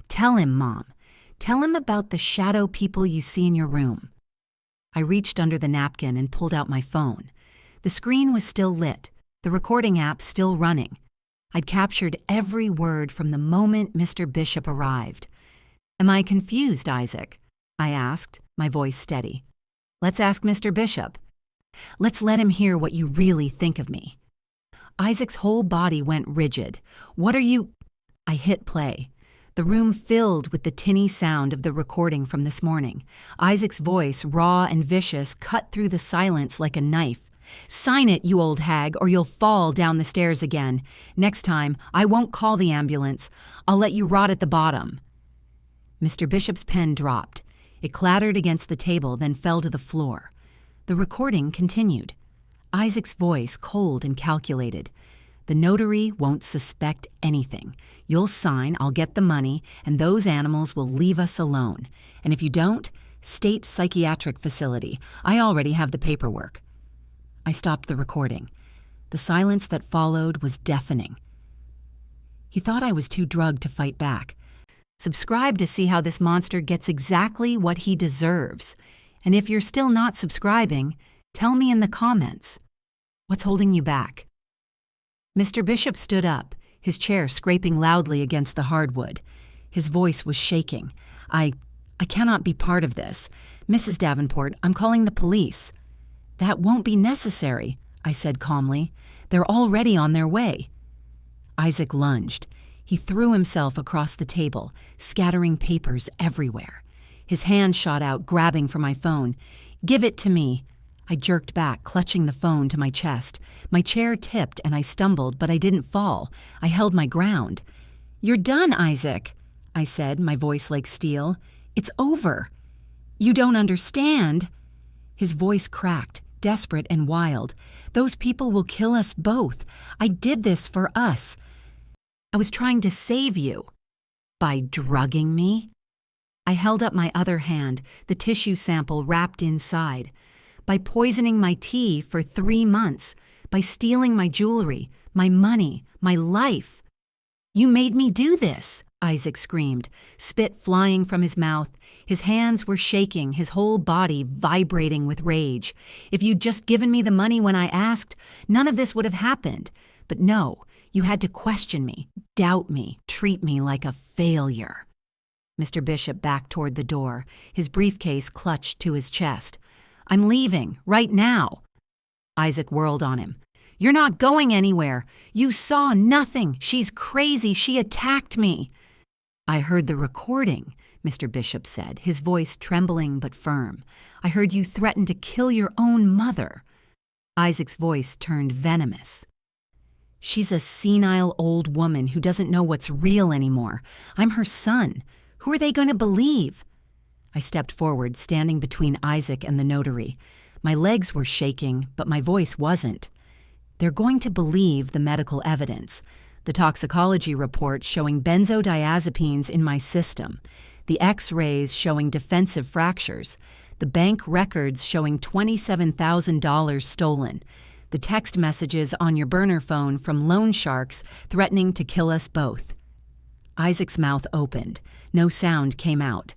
Tell him, Mom. Tell him about the shadow people you see in your room." I reached under the napkin and pulled out my phone. The screen was still lit, the recording app still running. I'd captured every word from the moment Mr. Bishop arrived. "Am I confused, Isaac?" I asked, my voice steady. "Let's ask Mr. Bishop. Let's let him hear what you really think of me." Isaac's whole body went rigid. "What are you—" I hit play. The room filled with the tinny sound of the recording from this morning. Isaac's voice, raw and vicious, cut through the silence like a knife. "Sign it, you old hag, or you'll fall down the stairs again. Next time, I won't call the ambulance. I'll let you rot at the bottom." Mr. Bishop's pen dropped. It clattered against the table, then fell to the floor. The recording continued. Isaac's voice cold and calculated. "The notary won't suspect anything. You'll sign, I'll get the money, and those animals will leave us alone. And if you don't, state psychiatric facility. I already have the paperwork." I stopped the recording. The silence that followed was deafening. He thought I was too drugged to fight back. Subscribe to see how this monster gets exactly what he deserves. And if you're still not subscribing, tell me in the comments. What's holding you back? Mr. Bishop stood up, his chair scraping loudly against the hardwood. His voice was shaking. I cannot be part of this. Mrs. Davenport, I'm calling the police." "That won't be necessary," I said calmly. "They're already on their way." Isaac lunged. He threw himself across the table, scattering papers everywhere. His hand shot out, grabbing for my phone. "Give it to me." I jerked back, clutching the phone to my chest. My chair tipped and I stumbled, but I didn't fall. I held my ground. "You're done, Isaac," I said, my voice like steel. "It's over." "You don't understand." His voice cracked, desperate and wild. "Those people will kill us both. I did this for us. I was trying to save you." "By drugging me?" I held up my other hand, the tissue sample wrapped inside. "By poisoning my tea for 3 months, by stealing my jewelry, my money, my life." "You made me do this," Isaac screamed, spit flying from his mouth. His hands were shaking, his whole body vibrating with rage. "If you'd just given me the money when I asked, none of this would have happened. But no, you had to question me, doubt me, treat me like a failure." Mr. Bishop backed toward the door, his briefcase clutched to his chest. "I'm leaving, right now." Isaac whirled on him. "You're not going anywhere. You saw nothing. She's crazy. She attacked me." "I heard the recording," Mr. Bishop said, his voice trembling but firm. "I heard you threaten to kill your own mother." Isaac's voice turned venomous. "She's a senile old woman who doesn't know what's real anymore. I'm her son. Who are they going to believe?" I stepped forward, standing between Isaac and the notary. My legs were shaking, but my voice wasn't. "They're going to believe the medical evidence. The toxicology report showing benzodiazepines in my system. The x-rays showing defensive fractures. The bank records showing $27,000 stolen. The text messages on your burner phone from loan sharks threatening to kill us both." Isaac's mouth opened. No sound came out.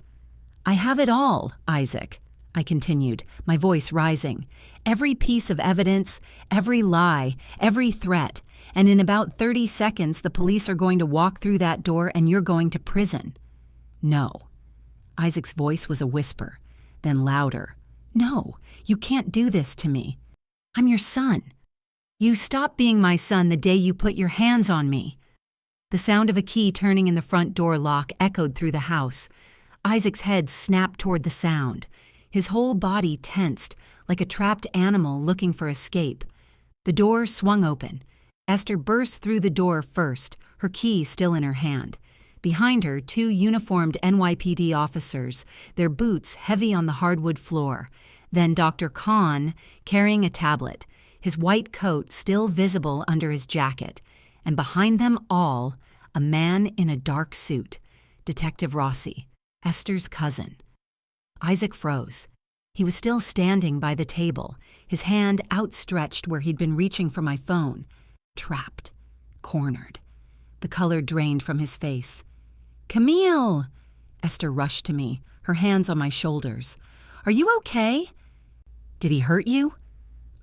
"I have it all, Isaac," I continued, my voice rising. Every piece of evidence, every lie, every threat, and in about 30 seconds the police are going to walk through that door and you're going to prison. No. Isaac's voice was a whisper, then louder. No, you can't do this to me. I'm your son. You stopped being my son the day you put your hands on me. The sound of a key turning in the front door lock echoed through the house. Isaac's head snapped toward the sound. His whole body tensed, like a trapped animal looking for escape. The door swung open. Esther burst through the door first, her key still in her hand. Behind her, 2 uniformed NYPD officers, their boots heavy on the hardwood floor. Then Dr. Kahn, carrying a tablet, his white coat still visible under his jacket. And behind them all, a man in a dark suit, Detective Rossi, Esther's cousin. Isaac froze. He was still standing by the table, his hand outstretched where he'd been reaching for my phone. Trapped. Cornered. The color drained from his face. "Camille!" Esther rushed to me, her hands on my shoulders. "Are you okay?" "Did he hurt you?"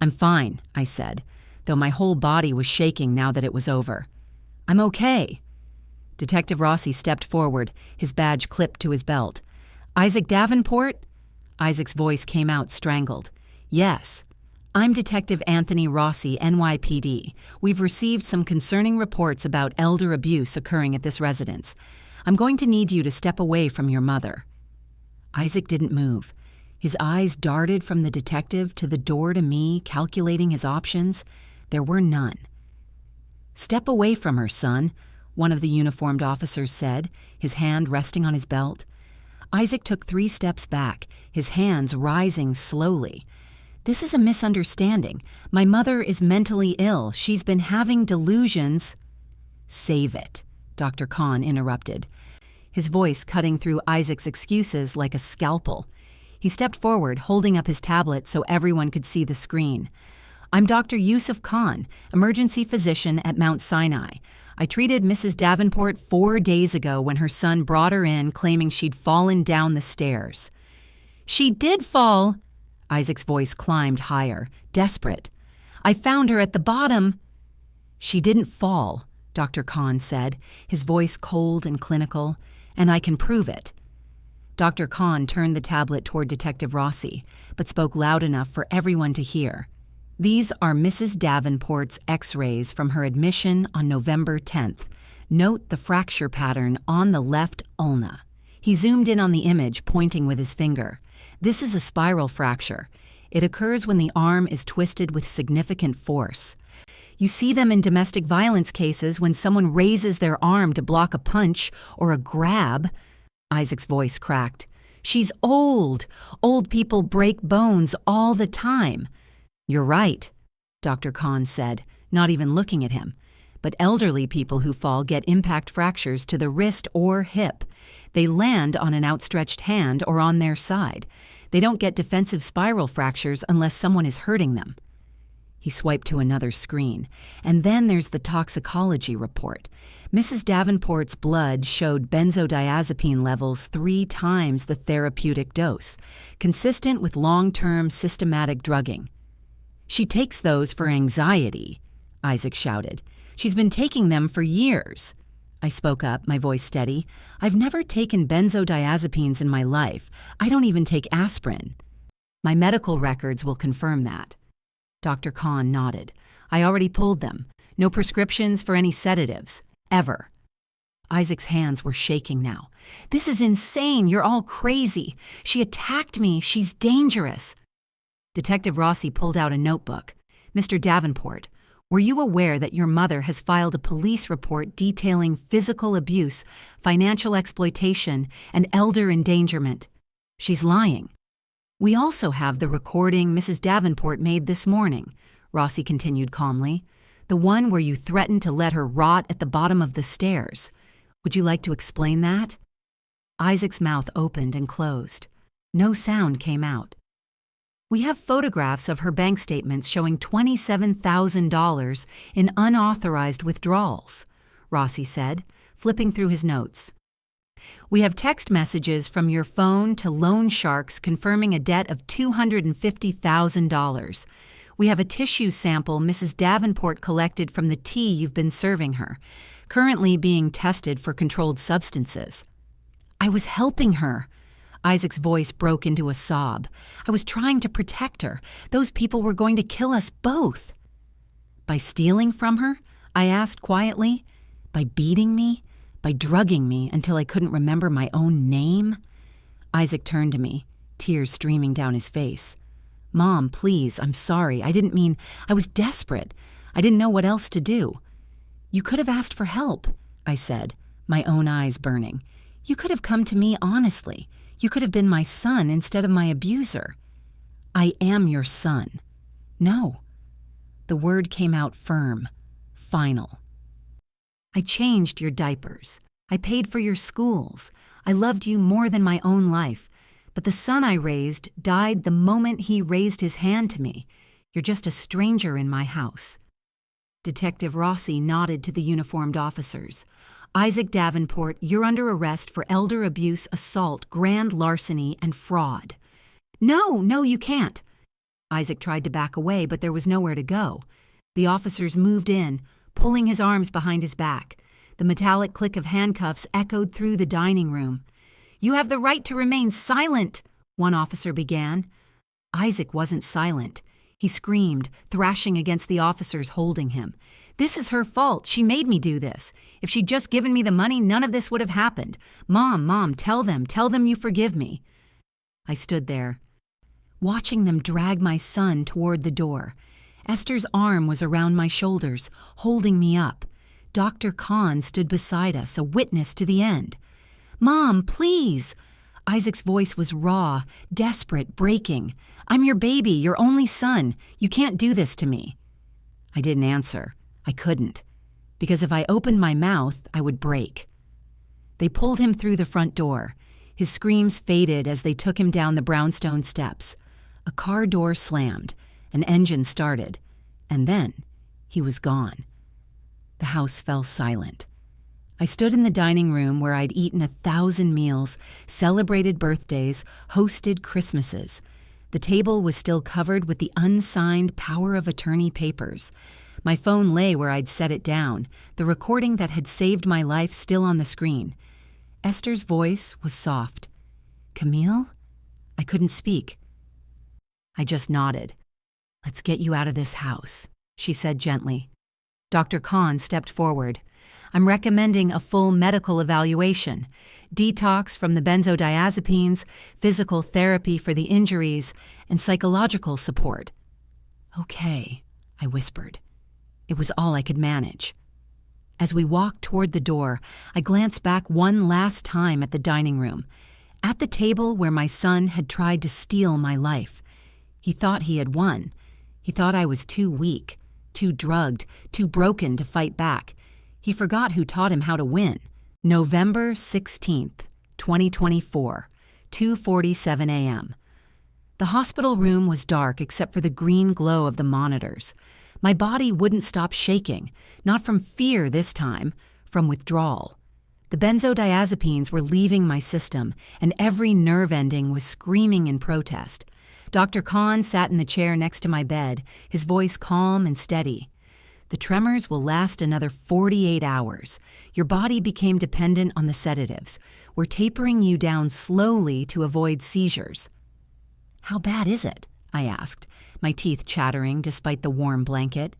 "I'm fine," I said, though my whole body was shaking now that it was over. "I'm okay." Detective Rossi stepped forward, his badge clipped to his belt. "Isaac Davenport?" Isaac's voice came out strangled. "Yes. I'm Detective Anthony Rossi, NYPD. We've received some concerning reports about elder abuse occurring at this residence. I'm going to need you to step away from your mother." Isaac didn't move. His eyes darted from the detective to the door to me, calculating his options. There were none. "Step away from her, son," one of the uniformed officers said, his hand resting on his belt. Isaac took 3 steps back, his hands rising slowly. "This is a misunderstanding. My mother is mentally ill. She's been having delusions." "Save it," Dr. Kahn interrupted, his voice cutting through Isaac's excuses like a scalpel. He stepped forward, holding up his tablet so everyone could see the screen. "I'm Dr. Yusuf Khan, emergency physician at Mount Sinai. I treated Mrs. Davenport 4 days ago when her son brought her in claiming she'd fallen down the stairs." "She did fall!" Isaac's voice climbed higher, desperate. "I found her at the bottom." "She didn't fall," Dr. Kahn said, his voice cold and clinical, "and I can prove it." Dr. Kahn turned the tablet toward Detective Rossi, but spoke loud enough for everyone to hear. "These are Mrs. Davenport's X-rays from her admission on November 10th. Note the fracture pattern on the left ulna." He zoomed in on the image, pointing with his finger. "This is a spiral fracture. It occurs when the arm is twisted with significant force. You see them in domestic violence cases when someone raises their arm to block a punch or a grab." Isaac's voice cracked. "She's old. Old people break bones all the time." "You're right," Dr. Kahn said, not even looking at him. "But elderly people who fall get impact fractures to the wrist or hip. They land on an outstretched hand or on their side. They don't get defensive spiral fractures unless someone is hurting them." He swiped to another screen. "And then there's the toxicology report. Mrs. Davenport's blood showed benzodiazepine levels 3 times the therapeutic dose, consistent with long-term systematic drugging." "She takes those for anxiety," Isaac shouted. "She's been taking them for years." I spoke up, my voice steady. "I've never taken benzodiazepines in my life. I don't even take aspirin." "My medical records will confirm that." Dr. Kahn nodded. "I already pulled them. No prescriptions for any sedatives. Ever." Isaac's hands were shaking now. "This is insane. You're all crazy. She attacked me. She's dangerous." Detective Rossi pulled out a notebook. "Mr. Davenport, were you aware that your mother has filed a police report detailing physical abuse, financial exploitation, and elder endangerment? She's lying." "We also have the recording Mrs. Davenport made this morning," Rossi continued calmly. "The one where you threatened to let her rot at the bottom of the stairs. Would you like to explain that?" Isaac's mouth opened and closed. No sound came out. "We have photographs of her bank statements showing $27,000 in unauthorized withdrawals," Rossi said, flipping through his notes. We have text messages from your phone to loan sharks confirming a debt of $250,000. We have a tissue sample Mrs. Davenport collected from the tea you've been serving her, currently being tested for controlled substances. I was helping her. Isaac's voice broke into a sob. I was trying to protect her. Those people were going to kill us both. By stealing from her? I asked quietly. By beating me? By drugging me until I couldn't remember my own name? Isaac turned to me, tears streaming down his face. Mom, please, I'm sorry. I didn't mean. I was desperate. I didn't know what else to do. You could have asked for help, I said, my own eyes burning. You could have come to me honestly. You could have been my son instead of my abuser. I am your son. No. The word came out firm, final. I changed your diapers. I paid for your schools. I loved you more than my own life. But the son I raised died the moment he raised his hand to me. You're just a stranger in my house. Detective Rossi nodded to the uniformed officers. Isaac Davenport, you're under arrest for elder abuse, assault, grand larceny, and fraud. No, you can't. Isaac tried to back away, but there was nowhere to go. The officers moved in, pulling his arms behind his back. The metallic click of handcuffs echoed through the dining room. You have the right to remain silent, one officer began. Isaac wasn't silent. He screamed, thrashing against the officers holding him. This is her fault. She made me do this. If she'd just given me the money, none of this would have happened. Mom, tell them you forgive me. I stood there, watching them drag my son toward the door. Esther's arm was around my shoulders, holding me up. Dr. Khan stood beside us, a witness to the end. Mom, please! Isaac's voice was raw, desperate, breaking. I'm your baby, your only son. You can't do this to me. I didn't answer. I couldn't. Because if I opened my mouth, I would break. They pulled him through the front door. His screams faded as they took him down the brownstone steps. A car door slammed. An engine started. And then he was gone. The house fell silent. I stood in the dining room where I'd eaten 1,000 meals, celebrated birthdays, hosted Christmases. The table was still covered with the unsigned power of attorney papers. My phone lay where I'd set it down, the recording that had saved my life still on the screen. Esther's voice was soft. Camille? I couldn't speak. I just nodded. Let's get you out of this house, she said gently. Dr. Khan stepped forward. I'm recommending a full medical evaluation, detox from the benzodiazepines, physical therapy for the injuries, and psychological support. Okay, I whispered. It was all I could manage. As we walked toward the door, I glanced back one last time at the dining room, at the table where my son had tried to steal my life. He thought he had won. He thought I was too weak, too drugged, too broken to fight back. He forgot who taught him how to win. November 16th, 2024, 2:47 a.m. The hospital room was dark except for the green glow of the monitors. My body wouldn't stop shaking, not from fear this time, from withdrawal. The benzodiazepines were leaving my system, and every nerve ending was screaming in protest. Dr. Khan sat in the chair next to my bed, his voice calm and steady. The tremors will last another 48 hours. Your body became dependent on the sedatives. We're tapering you down slowly to avoid seizures. How bad is it? I asked, my teeth chattering despite the warm blanket.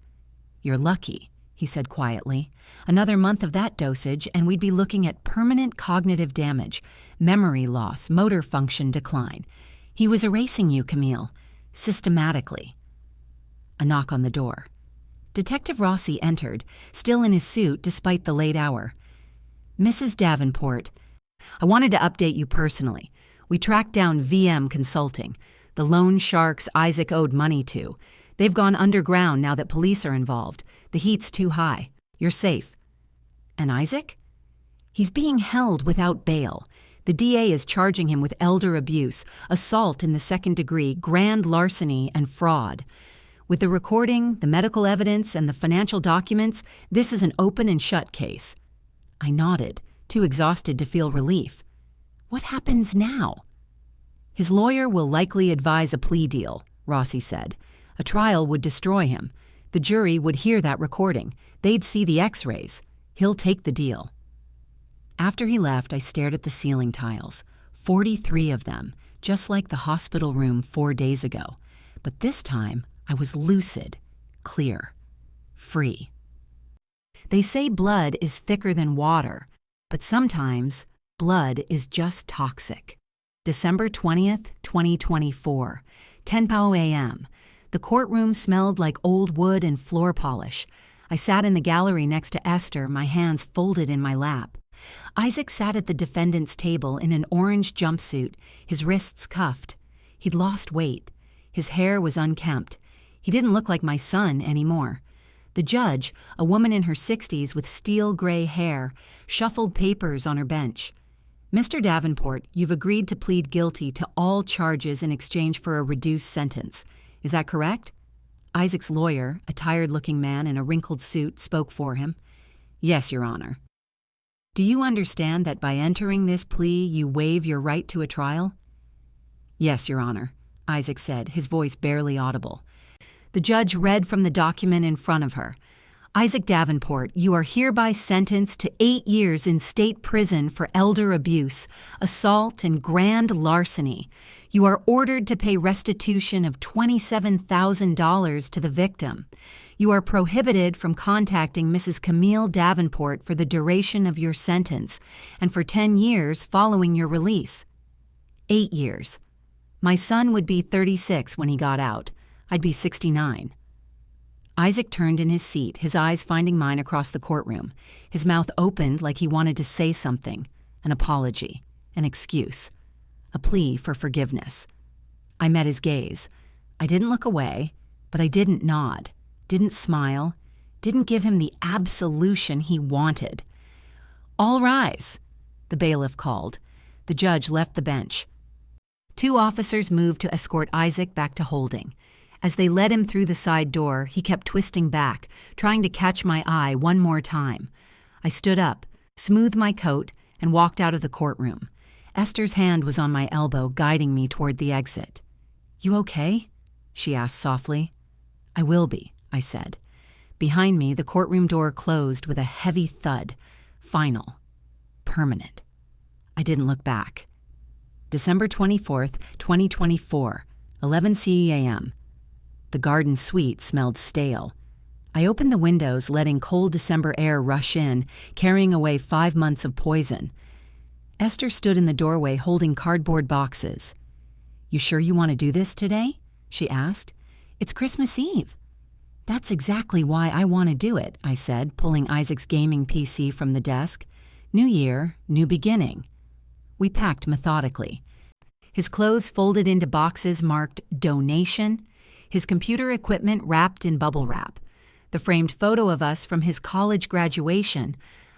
You're lucky, he said quietly. Another month of that dosage and we'd be looking at permanent cognitive damage, memory loss, motor function decline. He was erasing you, Camille, systematically. A knock on the door. Detective Rossi entered, still in his suit despite the late hour. Mrs. Davenport, I wanted to update you personally. We tracked down VM Consulting, the loan sharks Isaac owed money to. They've gone underground now that police are involved. The heat's too high. You're safe. And Isaac? He's being held without bail. The DA is charging him with elder abuse, assault in the second degree, grand larceny, and fraud. With the recording, the medical evidence, and the financial documents, this is an open and shut case. I nodded, too exhausted to feel relief. What happens now? His lawyer will likely advise a plea deal, Rossi said. A trial would destroy him. The jury would hear that recording. They'd see the x-rays. He'll take the deal. After he left, I stared at the ceiling tiles. 43 of them, just like the hospital room 4 days ago. But this time, I was lucid, clear, free. They say blood is thicker than water, but sometimes blood is just toxic. December 20th, 2024, 10:00 a.m. The courtroom smelled like old wood and floor polish. I sat in the gallery next to Esther, my hands folded in my lap. Isaac sat at the defendant's table in an orange jumpsuit, his wrists cuffed. He'd lost weight. His hair was unkempt. He didn't look like my son anymore. The judge, a woman in her 60s with steel gray hair, shuffled papers on her bench. Mr. Davenport, you've agreed to plead guilty to all charges in exchange for a reduced sentence. Is that correct? Isaac's lawyer, a tired-looking man in a wrinkled suit, spoke for him. Yes, Your Honor. Do you understand that by entering this plea you waive your right to a trial? Yes, Your Honor, Isaac said, his voice barely audible. The judge read from the document in front of her. Isaac Davenport, you are hereby sentenced to 8 years in state prison for elder abuse, assault, and grand larceny. You are ordered to pay restitution of $27,000 to the victim. You are prohibited from contacting Mrs. Camille Davenport for the duration of your sentence and for 10 years following your release. 8 years. My son would be 36 when he got out. I'd be 69. Isaac turned in his seat, his eyes finding mine across the courtroom. His mouth opened like he wanted to say something, an apology, an excuse, a plea for forgiveness. I met his gaze. I didn't look away, but I didn't nod, didn't smile, didn't give him the absolution he wanted. All rise, the bailiff called. The judge left the bench. 2 officers moved to escort Isaac back to holding. As they led him through the side door, he kept twisting back, trying to catch my eye one more time. I stood up, smoothed my coat, and walked out of the courtroom. Esther's hand was on my elbow, guiding me toward the exit. You okay? She asked softly. I will be, I said. Behind me, the courtroom door closed with a heavy thud. Final. Permanent. I didn't look back. December 24th, 2024, 11 CEAM. The garden suite smelled stale. I opened the windows, letting cold December air rush in, carrying away 5 months of poison. Esther stood in the doorway holding cardboard boxes. You sure you want to do this today? She asked. It's Christmas Eve. That's exactly why I want to do it, I said, pulling Isaac's gaming PC from the desk. New year, new beginning. We packed methodically. His clothes folded into boxes marked donation, his computer equipment wrapped in bubble wrap, the framed photo of us from his college graduation.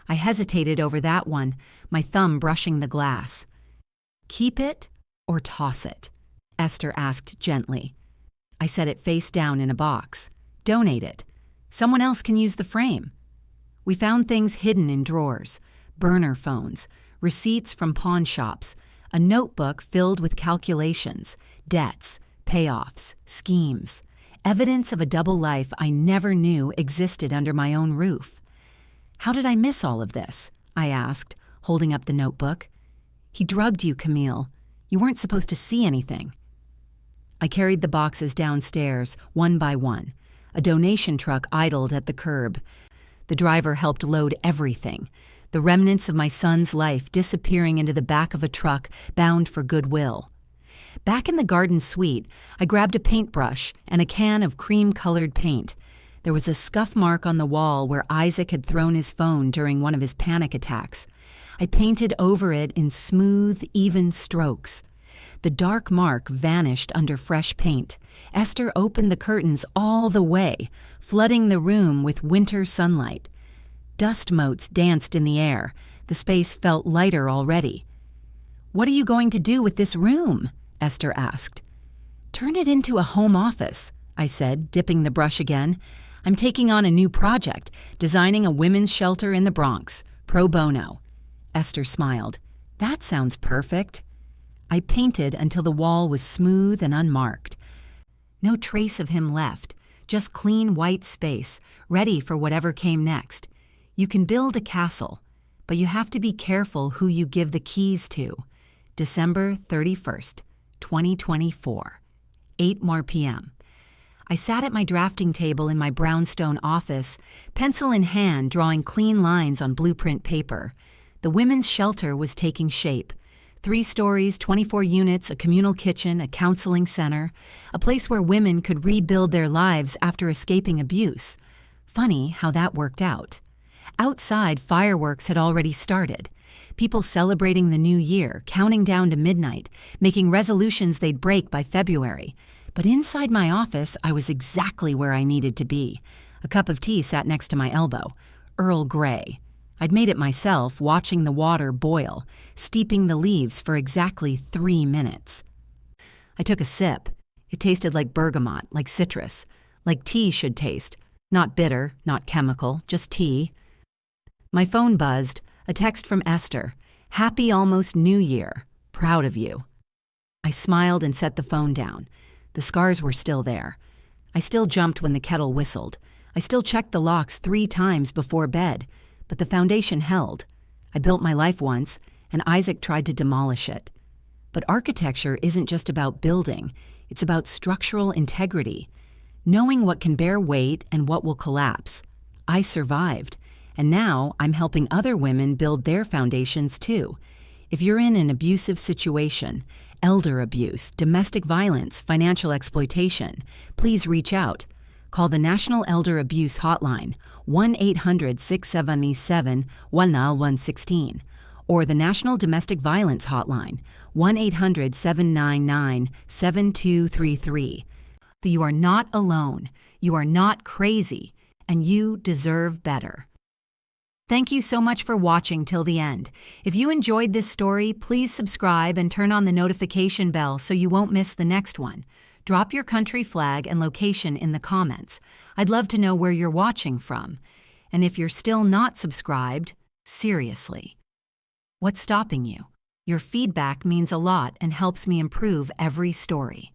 I hesitated over that one, my thumb brushing the glass. Keep it or toss it? Esther asked gently. I set it face down in a box. Donate it. Someone else can use the frame. We found things hidden in drawers, burner phones, receipts from pawn shops, a notebook filled with calculations, debts, payoffs, schemes, evidence of a double life I never knew existed under my own roof. How did I miss all of this? I asked, holding up the notebook. He drugged you, Camille. You weren't supposed to see anything. I carried the boxes downstairs, one by one. A donation truck idled at the curb. The driver helped load everything, the remnants of my son's life disappearing into the back of a truck bound for Goodwill. Back in the garden suite, I grabbed a paintbrush and a can of cream-colored paint. There was a scuff mark on the wall where Isaac had thrown his phone during one of his panic attacks. I painted over it in smooth, even strokes. The dark mark vanished under fresh paint. Esther opened the curtains all the way, flooding the room with winter sunlight. Dust motes danced in the air. The space felt lighter already. What are you going to do with this room? Esther asked. Turn it into a home office, I said, dipping the brush again. I'm taking on a new project, designing a women's shelter in the Bronx, pro bono. Esther smiled. That sounds perfect. I painted until the wall was smooth and unmarked. No trace of him left, just clean white space, ready for whatever came next. You can build a castle, but you have to be careful who you give the keys to. December 31st, 2024, 8 more p.m. I sat at my drafting table in my brownstone office, pencil in hand, drawing clean lines on blueprint paper. The women's shelter was taking shape. 3 stories, 24 units, a communal kitchen, a counseling center, a place where women could rebuild their lives after escaping abuse. Funny how that worked out. Outside, fireworks had already started. People celebrating the new year, counting down to midnight, making resolutions they'd break by February. But inside my office, I was exactly where I needed to be. A cup of tea sat next to my elbow. Earl Grey. I'd made it myself, watching the water boil, steeping the leaves for exactly 3 minutes. I took a sip. It tasted like bergamot, like citrus, like tea should taste. Not bitter, not chemical, just tea. My phone buzzed, a text from Esther. Happy almost New Year. Proud of you. I smiled and set the phone down. The scars were still there. I still jumped when the kettle whistled. I still checked the locks 3 times before bed. But the foundation held. I built my life once, and Isaac tried to demolish it. But architecture isn't just about building. It's about structural integrity. Knowing what can bear weight and what will collapse. I survived. And now I'm helping other women build their foundations too. If you're in an abusive situation, elder abuse, domestic violence, financial exploitation, please reach out. Call the National Elder Abuse Hotline, 1-800-677-19116, or the National Domestic Violence Hotline, 1-800-799-7233. You are not alone, you are not crazy, and you deserve better. Thank you so much for watching till the end. If you enjoyed this story, please subscribe and turn on the notification bell so you won't miss the next one. Drop your country flag and location in the comments. I'd love to know where you're watching from. And if you're still not subscribed, seriously, what's stopping you? Your feedback means a lot and helps me improve every story.